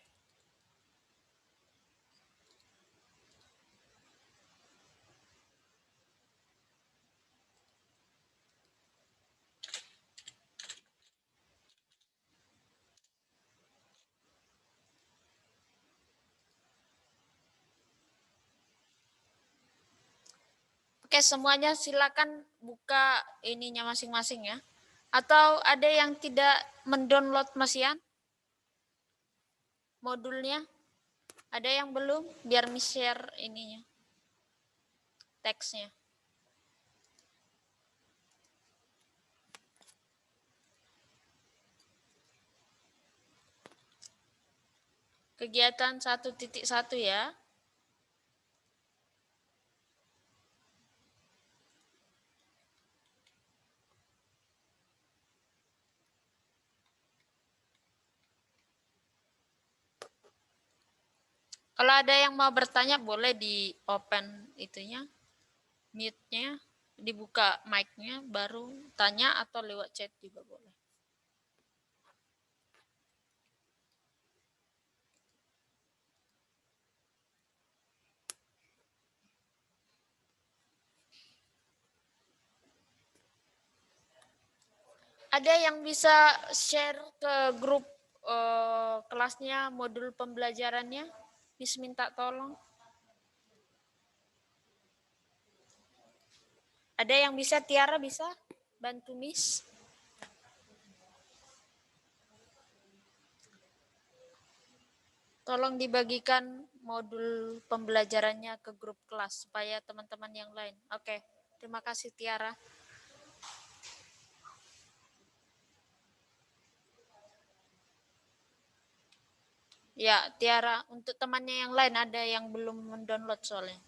Oke, semuanya silakan buka ininya masing-masing ya. Atau ada yang tidak mendownload Masian? Modulnya? Ada yang belum? Biar share ininya. Teksnya. Kegiatan 1.1 ya. Kalau ada yang mau bertanya boleh di open itunya, mute-nya, dibuka mic-nya baru tanya atau lewat chat juga boleh. Ada yang bisa share ke grup kelasnya, modul pembelajarannya? Miss minta tolong. Ada yang bisa, Tiara bisa bantu Miss? Tolong dibagikan modul pembelajarannya ke grup kelas supaya teman-teman yang lain. Oke, terima kasih Tiara. Ya, Tiara, untuk temannya yang lain ada yang belum mendownload soalnya.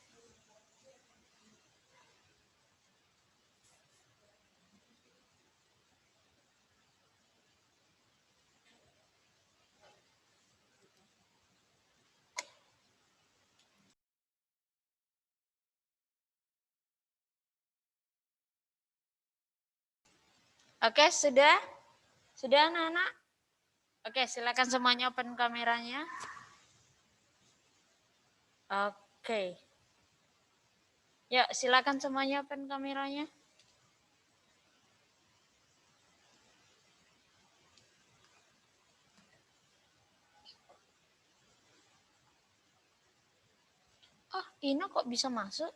Oke, sudah? Sudah anak-anak? Oke, silakan semuanya open kameranya. Oke. Ya, silakan semuanya open kameranya. Oh, Ina kok bisa masuk?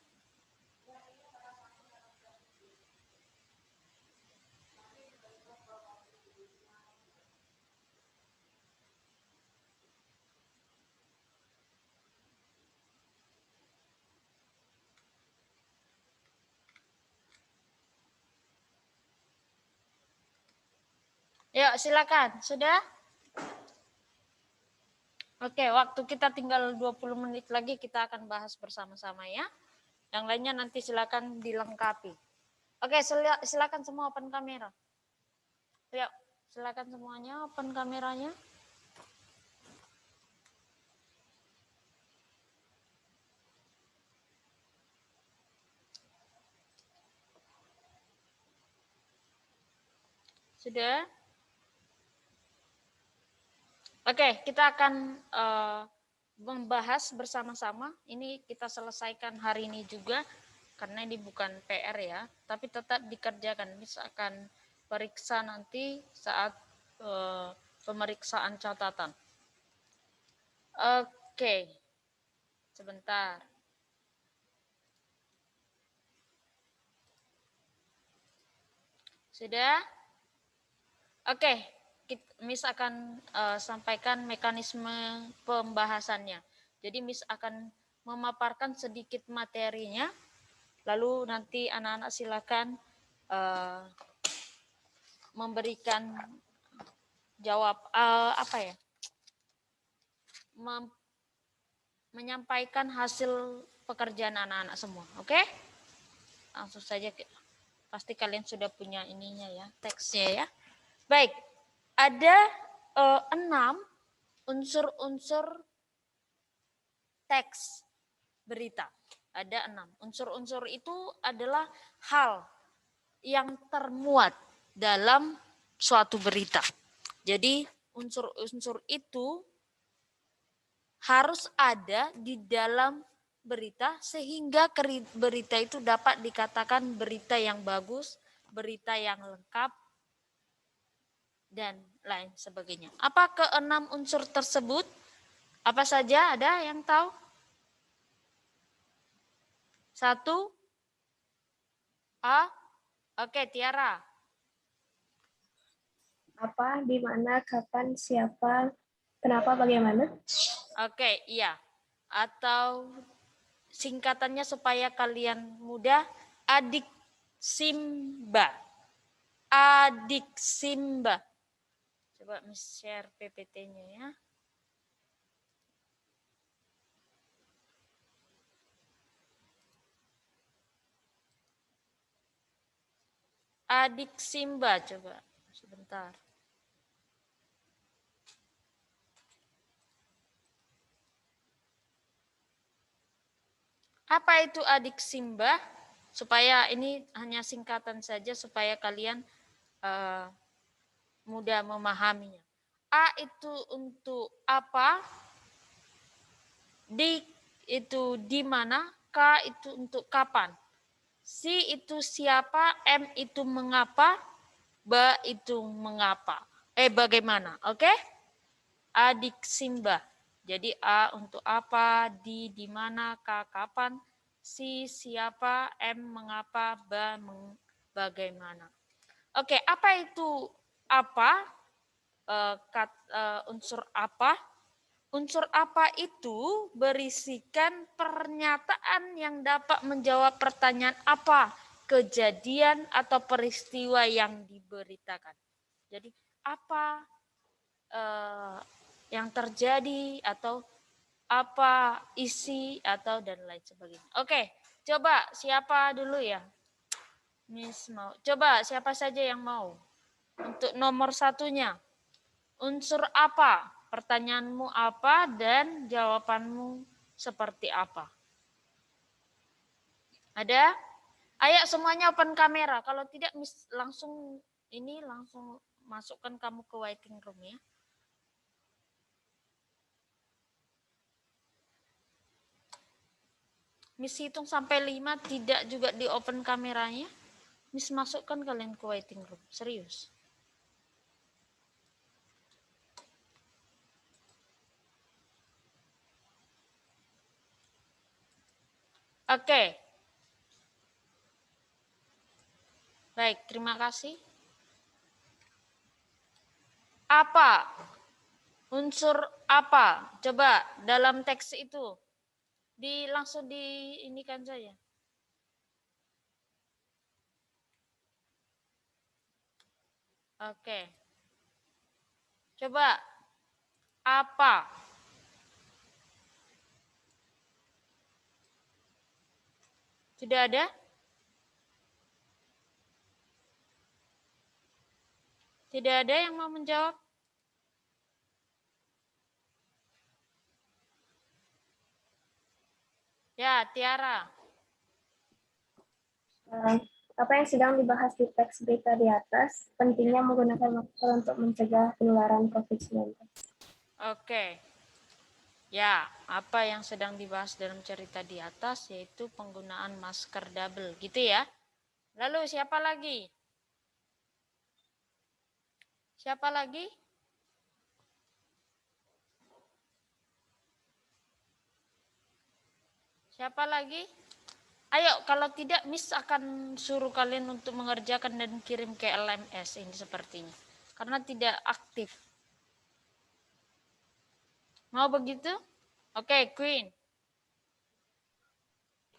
Ya, silakan. Sudah? Oke, waktu kita tinggal 20 menit lagi kita akan bahas bersama-sama ya. Yang lainnya nanti silakan dilengkapi. Oke, silakan semua open kamera. Yuk, silakan semuanya open kameranya. Sudah? Oke, kita akan membahas bersama-sama. Ini kita selesaikan hari ini juga, karena ini bukan PR ya, tapi tetap dikerjakan. Misalkan periksa nanti saat pemeriksaan catatan. Oke, sebentar. Sudah? Oke. Miss akan sampaikan mekanisme pembahasannya. Jadi Miss akan memaparkan sedikit materinya, lalu nanti anak-anak silakan memberikan jawab menyampaikan hasil pekerjaan anak-anak semua. Oke? Langsung saja, pasti kalian sudah punya ininya ya, teksnya ya. Baik. Ada 6 unsur-unsur teks berita. Ada 6. Unsur-unsur itu adalah hal yang termuat dalam suatu berita. Jadi unsur-unsur itu harus ada di dalam berita sehingga berita itu dapat dikatakan berita yang bagus, berita yang lengkap, dan lain sebagainya. Apa keenam unsur tersebut? Apa saja? Ada yang tahu? 1 A. Oke, Tiara. Apa, di mana, kapan, siapa, kenapa, bagaimana? Oke, iya. Atau singkatannya supaya kalian mudah, adik Simba. Adik Simba. Coba share PPT-nya ya. Adik Simba, coba sebentar. Apa itu adik Simba? Supaya ini hanya singkatan saja supaya kalian mudah memahaminya. A itu untuk apa? D itu di mana? K itu untuk kapan? C itu siapa? M itu mengapa? B itu mengapa? Bagaimana? Oke? Adik Simba. Jadi A untuk apa, D di mana, K kapan, C siapa, M mengapa, B bagaimana. Oke, apa itu apa? Unsur apa? Unsur apa itu berisikan pernyataan yang dapat menjawab pertanyaan apa, kejadian atau peristiwa yang diberitakan. Jadi apa yang terjadi atau apa isi atau dan lain sebagainya. Oke, coba siapa dulu ya? Miss mau. Coba siapa saja yang mau? Untuk nomor 1-nya. Unsur apa? Pertanyaanmu apa dan jawabanmu seperti apa? Ada? Ayo semuanya open kamera. Kalau tidak Miss langsung masukkan kamu ke waiting room ya. Miss hitung sampai 5 tidak juga di open kameranya. Miss masukkan kalian ke waiting room. Serius. Oke. Baik, terima kasih. Apa? Unsur apa? Coba dalam teks itu. Langsung diinikan saja. Oke. Coba apa? Sudah ada? Tidak ada yang mau menjawab? Ya, Tiara. Apa yang sedang dibahas di teks berita di atas, pentingnya menggunakan masker untuk mencegah penularan COVID-19. Oke. Ya, apa yang sedang dibahas dalam cerita di atas yaitu penggunaan masker double, gitu ya. Lalu siapa lagi? Siapa lagi? Siapa lagi? Ayo, kalau tidak Miss akan suruh kalian untuk mengerjakan dan kirim ke LMS ini sepertinya. Karena tidak aktif. Mau begitu? Oke, Queen.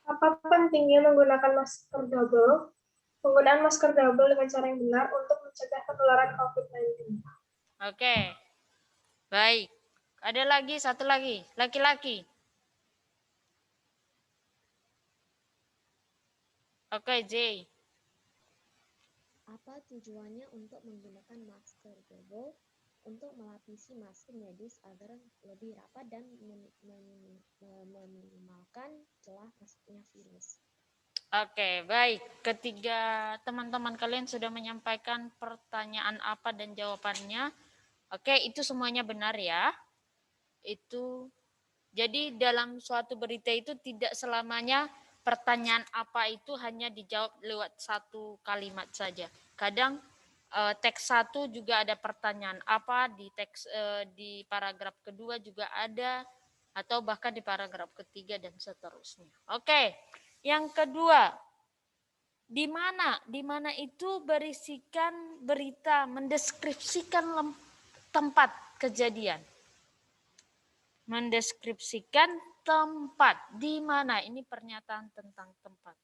Apa pentingnya menggunakan masker double? Penggunaan masker double dengan cara yang benar untuk mencegah penularan COVID-19. Oke. Baik. Ada lagi, satu lagi. Laki-laki. Oke, J. Apa tujuannya untuk menggunakan masker double? Untuk melapisi masker medis agar lebih rapat dan meminimalkan celah masuknya virus. Oke, baik. Ketiga teman-teman kalian sudah menyampaikan pertanyaan apa dan jawabannya. Oke, itu semuanya benar ya. Itu Jadi dalam suatu berita itu tidak selamanya pertanyaan apa itu hanya dijawab lewat satu kalimat saja. Kadang teks 1 juga ada pertanyaan apa, di teks di paragraf kedua juga ada, atau bahkan di paragraf ketiga dan seterusnya. Oke, yang kedua, di mana itu berisikan berita, mendeskripsikan tempat kejadian. Mendeskripsikan tempat, di mana, ini pernyataan tentang tempat.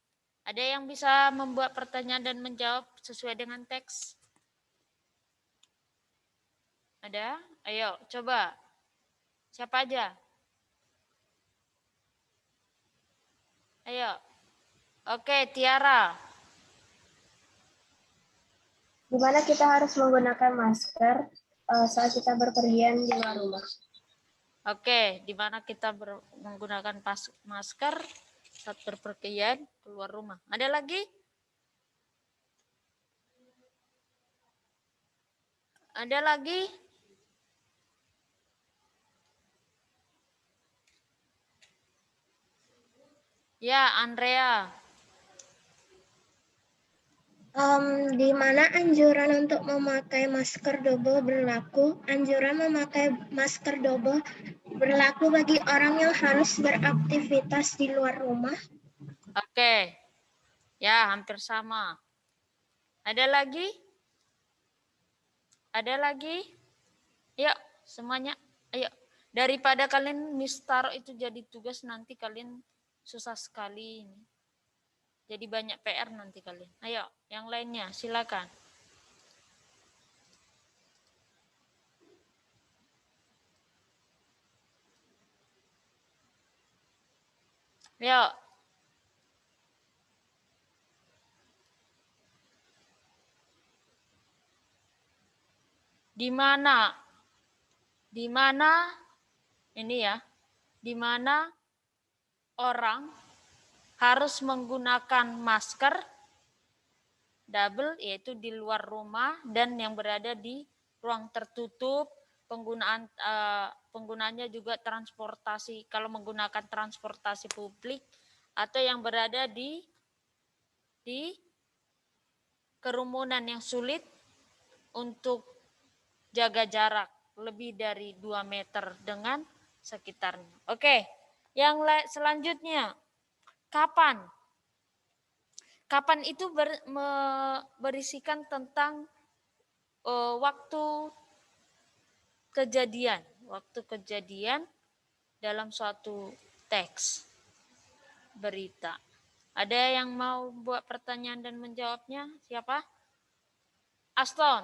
Ada yang bisa membuat pertanyaan dan menjawab sesuai dengan teks? Ada? Ayo, coba. Siapa aja? Ayo. Oke, Tiara. Di mana kita harus menggunakan masker saat kita berpergian di luar rumah. Oke, di mana kita menggunakan masker saat berpergian keluar rumah. Ada lagi? Ada lagi? Ya, Andrea. Di mana anjuran untuk memakai masker double berlaku? Anjuran memakai masker double berlaku bagi orang yang harus beraktivitas di luar rumah. Oke. Ya, hampir sama. Ada lagi? Ada lagi? Yuk, semuanya. Ayo. Daripada kalian taruh itu jadi tugas, nanti kalian susah sekali ini. Jadi banyak PR nanti kalian. Ayo, yang lainnya silakan. Ayo. Di mana ini ya, di mana orang harus menggunakan masker double, yaitu di luar rumah dan yang berada di ruang tertutup, penggunaannya juga transportasi, kalau menggunakan transportasi publik, atau yang berada di kerumunan yang sulit untuk jaga jarak lebih dari 2 meter dengan sekitarnya. Oke, yang selanjutnya, kapan? Kapan itu berisikan tentang waktu kejadian dalam suatu teks berita. Ada yang mau buat pertanyaan dan menjawabnya? Siapa? Aston.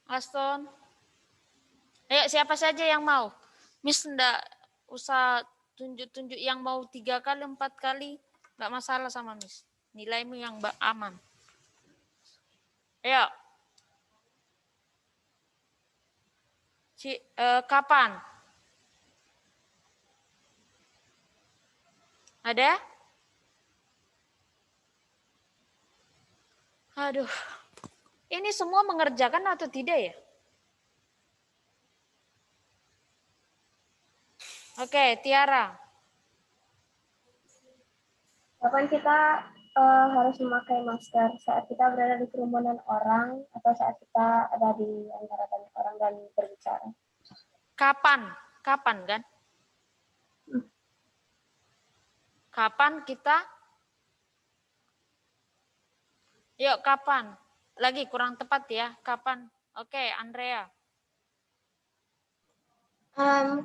Aston. Ayo, siapa saja yang mau? Miss enggak usah tunjuk-tunjuk, yang mau 3 kali, 4 kali, enggak masalah sama Miss. Nilaimu yang aman. Ayo. Kapan? Ada? Aduh. Ini semua mengerjakan atau tidak ya? Oke, Tiara. Kapan kita harus memakai masker? Saat kita berada di kerumunan orang atau saat kita ada di antara banyak orang dan berbicara? Kapan? Kapan kan? Kapan kita? Yuk, kapan? Lagi kurang tepat ya. Kapan? Oke, Andrea.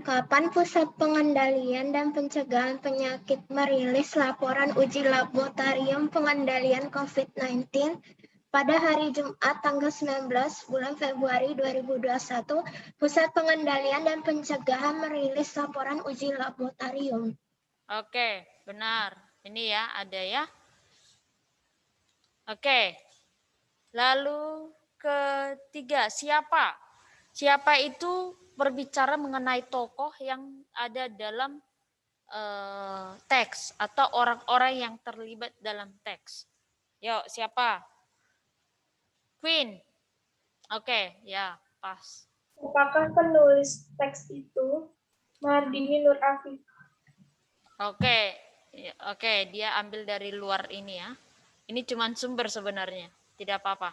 Kapan Pusat Pengendalian dan Pencegahan Penyakit merilis laporan uji laboratorium pengendalian COVID-19 pada hari Jumat tanggal 19 bulan Februari 2021? Pusat Pengendalian dan Pencegahan merilis laporan uji laboratorium. Oke, benar. Ini ya, ada ya. Oke. Lalu ketiga, siapa? Siapa itu berbicara mengenai tokoh yang ada dalam teks atau orang-orang yang terlibat dalam teks. Yuk, siapa? Queen. Oke, ya, pas. Apakah penulis teks itu Mardini Nur Afif? Oke, oke, dia ambil dari luar ini ya. Ini cuma sumber sebenarnya, tidak apa-apa.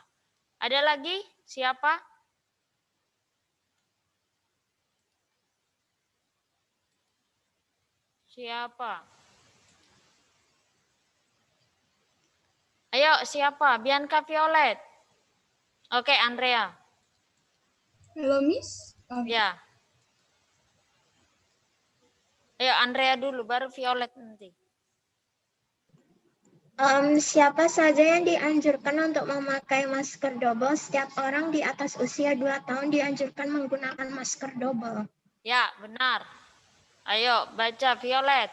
Ada lagi? Siapa? Siapa? Ayo, siapa? Bianca Violet. Oke, Andrea. Halo, Miss. Ya. Ayo, Andrea dulu, baru Violet nanti. Siapa saja yang dianjurkan untuk memakai masker double? Setiap orang di atas usia 2 tahun dianjurkan menggunakan masker double. Ya, benar. Ayo, baca Violet.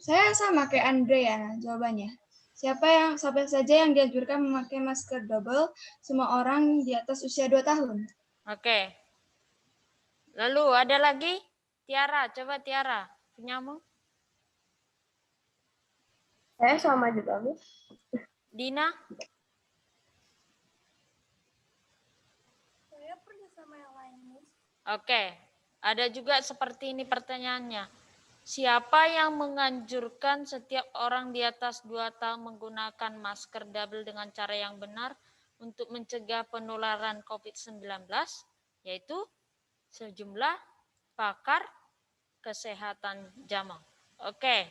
Saya sama kayak Andrea jawabannya. Siapa saja yang dianjurkan memakai masker double? Semua orang di atas usia 2 tahun. Oke. Lalu ada lagi? Tiara, coba Tiara. Punyamu? Saya sama juga, Miss. Dina? Saya pernah sama yang lain, Miss. Oke. Ada juga seperti ini pertanyaannya. Siapa yang menganjurkan setiap orang di atas 2 tahun menggunakan masker double dengan cara yang benar untuk mencegah penularan COVID-19? Yaitu sejumlah pakar kesehatan Jamal. Oke.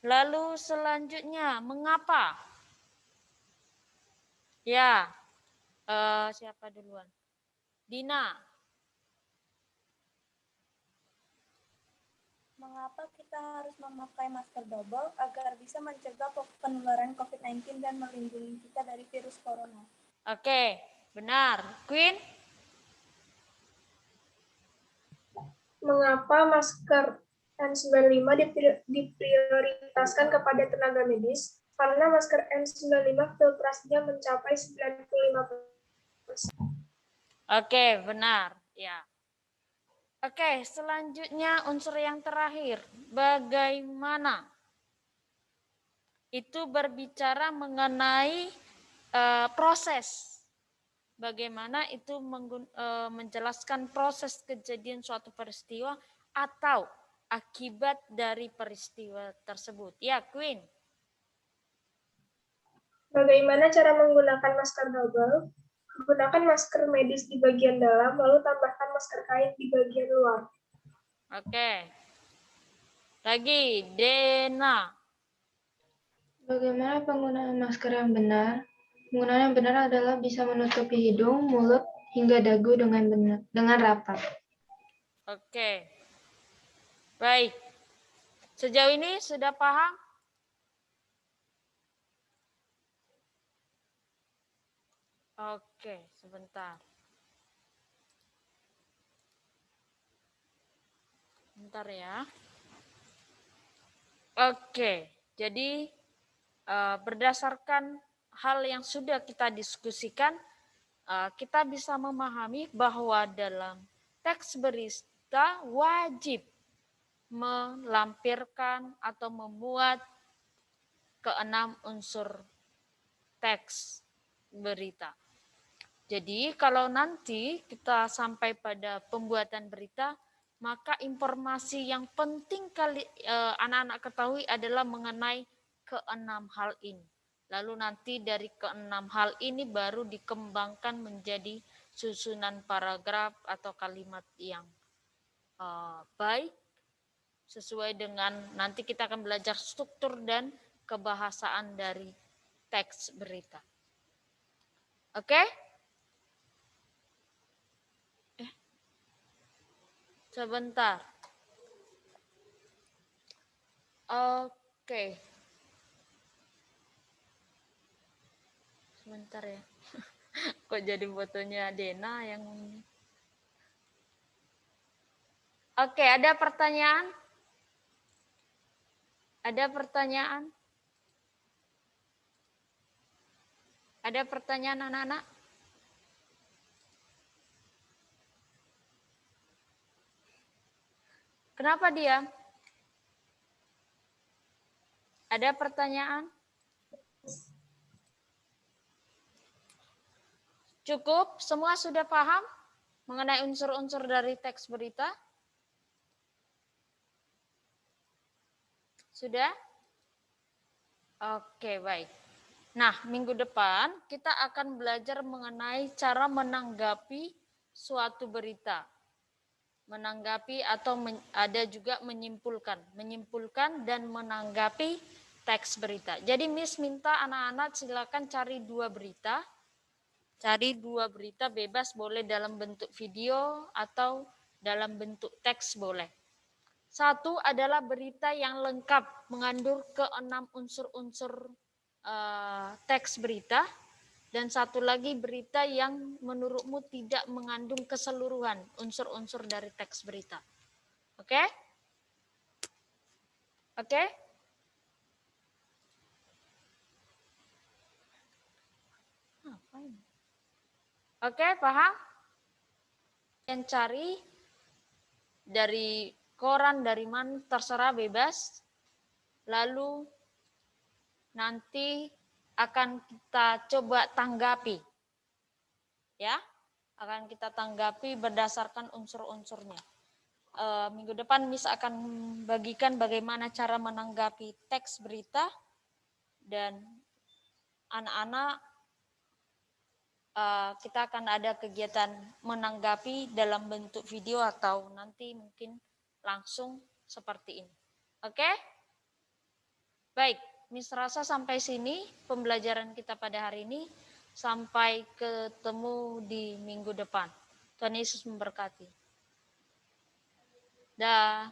Lalu selanjutnya, mengapa? Ya, siapa duluan? Dina. Mengapa kita harus memakai masker double agar bisa mencegah penularan COVID-19 dan melindungi kita dari virus corona? Oke, benar. Queen? Mengapa masker N95 diprioritaskan kepada tenaga medis? Karena masker N95 filtrasinya mencapai 95%. Oke, benar. Ya. Oke, selanjutnya unsur yang terakhir. Bagaimana? Itu berbicara mengenai proses. Bagaimana itu menjelaskan proses kejadian suatu peristiwa atau akibat dari peristiwa tersebut. Ya, Queen. Bagaimana cara menggunakan masker double? Gunakan masker medis di bagian dalam, lalu tambahkan masker kain di bagian luar. Oke. Lagi, Dena. Bagaimana penggunaan masker yang benar? Penggunaan yang benar adalah bisa menutupi hidung, mulut, hingga dagu dengan rapat. Oke. Baik. Sejauh ini sudah paham? Oke, sebentar. Bentar ya. Oke, jadi berdasarkan hal yang sudah kita diskusikan, kita bisa memahami bahwa dalam teks berita wajib melampirkan atau memuat keenam unsur teks berita. Jadi kalau nanti kita sampai pada pembuatan berita, maka informasi yang penting anak-anak ketahui adalah mengenai keenam hal ini. Lalu nanti dari keenam hal ini baru dikembangkan menjadi susunan paragraf atau kalimat yang baik sesuai dengan nanti kita akan belajar struktur dan kebahasaan dari teks berita. Oke? Sebentar. Oke. Sebentar ya. Kok jadi fotonya Dena yang ini? Oke, ada pertanyaan? Ada pertanyaan? Ada pertanyaan anak-anak? Kenapa diam? Ada pertanyaan? Cukup? Semua sudah paham mengenai unsur-unsur dari teks berita? Sudah? Oke, baik. Nah, minggu depan kita akan belajar mengenai cara menanggapi suatu berita. Menanggapi atau ada juga menyimpulkan dan menanggapi teks berita. Jadi Miss minta anak-anak silakan cari 2 berita. Cari 2 berita bebas, boleh dalam bentuk video atau dalam bentuk teks boleh. 1 adalah berita yang lengkap mengandung ke-6 unsur-unsur teks berita, dan 1 lagi berita yang menurutmu tidak mengandung keseluruhan unsur-unsur dari teks berita. Oke? Oke? Oke, paham? Yang cari dari koran, dari mana, terserah, bebas. Lalu nanti akan kita coba tanggapi. Ya, akan kita tanggapi berdasarkan unsur-unsurnya. Minggu depan Miss akan bagikan bagaimana cara menanggapi teks berita, dan anak-anak kita akan ada kegiatan menanggapi dalam bentuk video atau nanti mungkin langsung seperti ini. Oke? Baik, Miss rasa sampai sini pembelajaran kita pada hari ini. Sampai ketemu di minggu depan. Tuhan Yesus memberkati. Dah.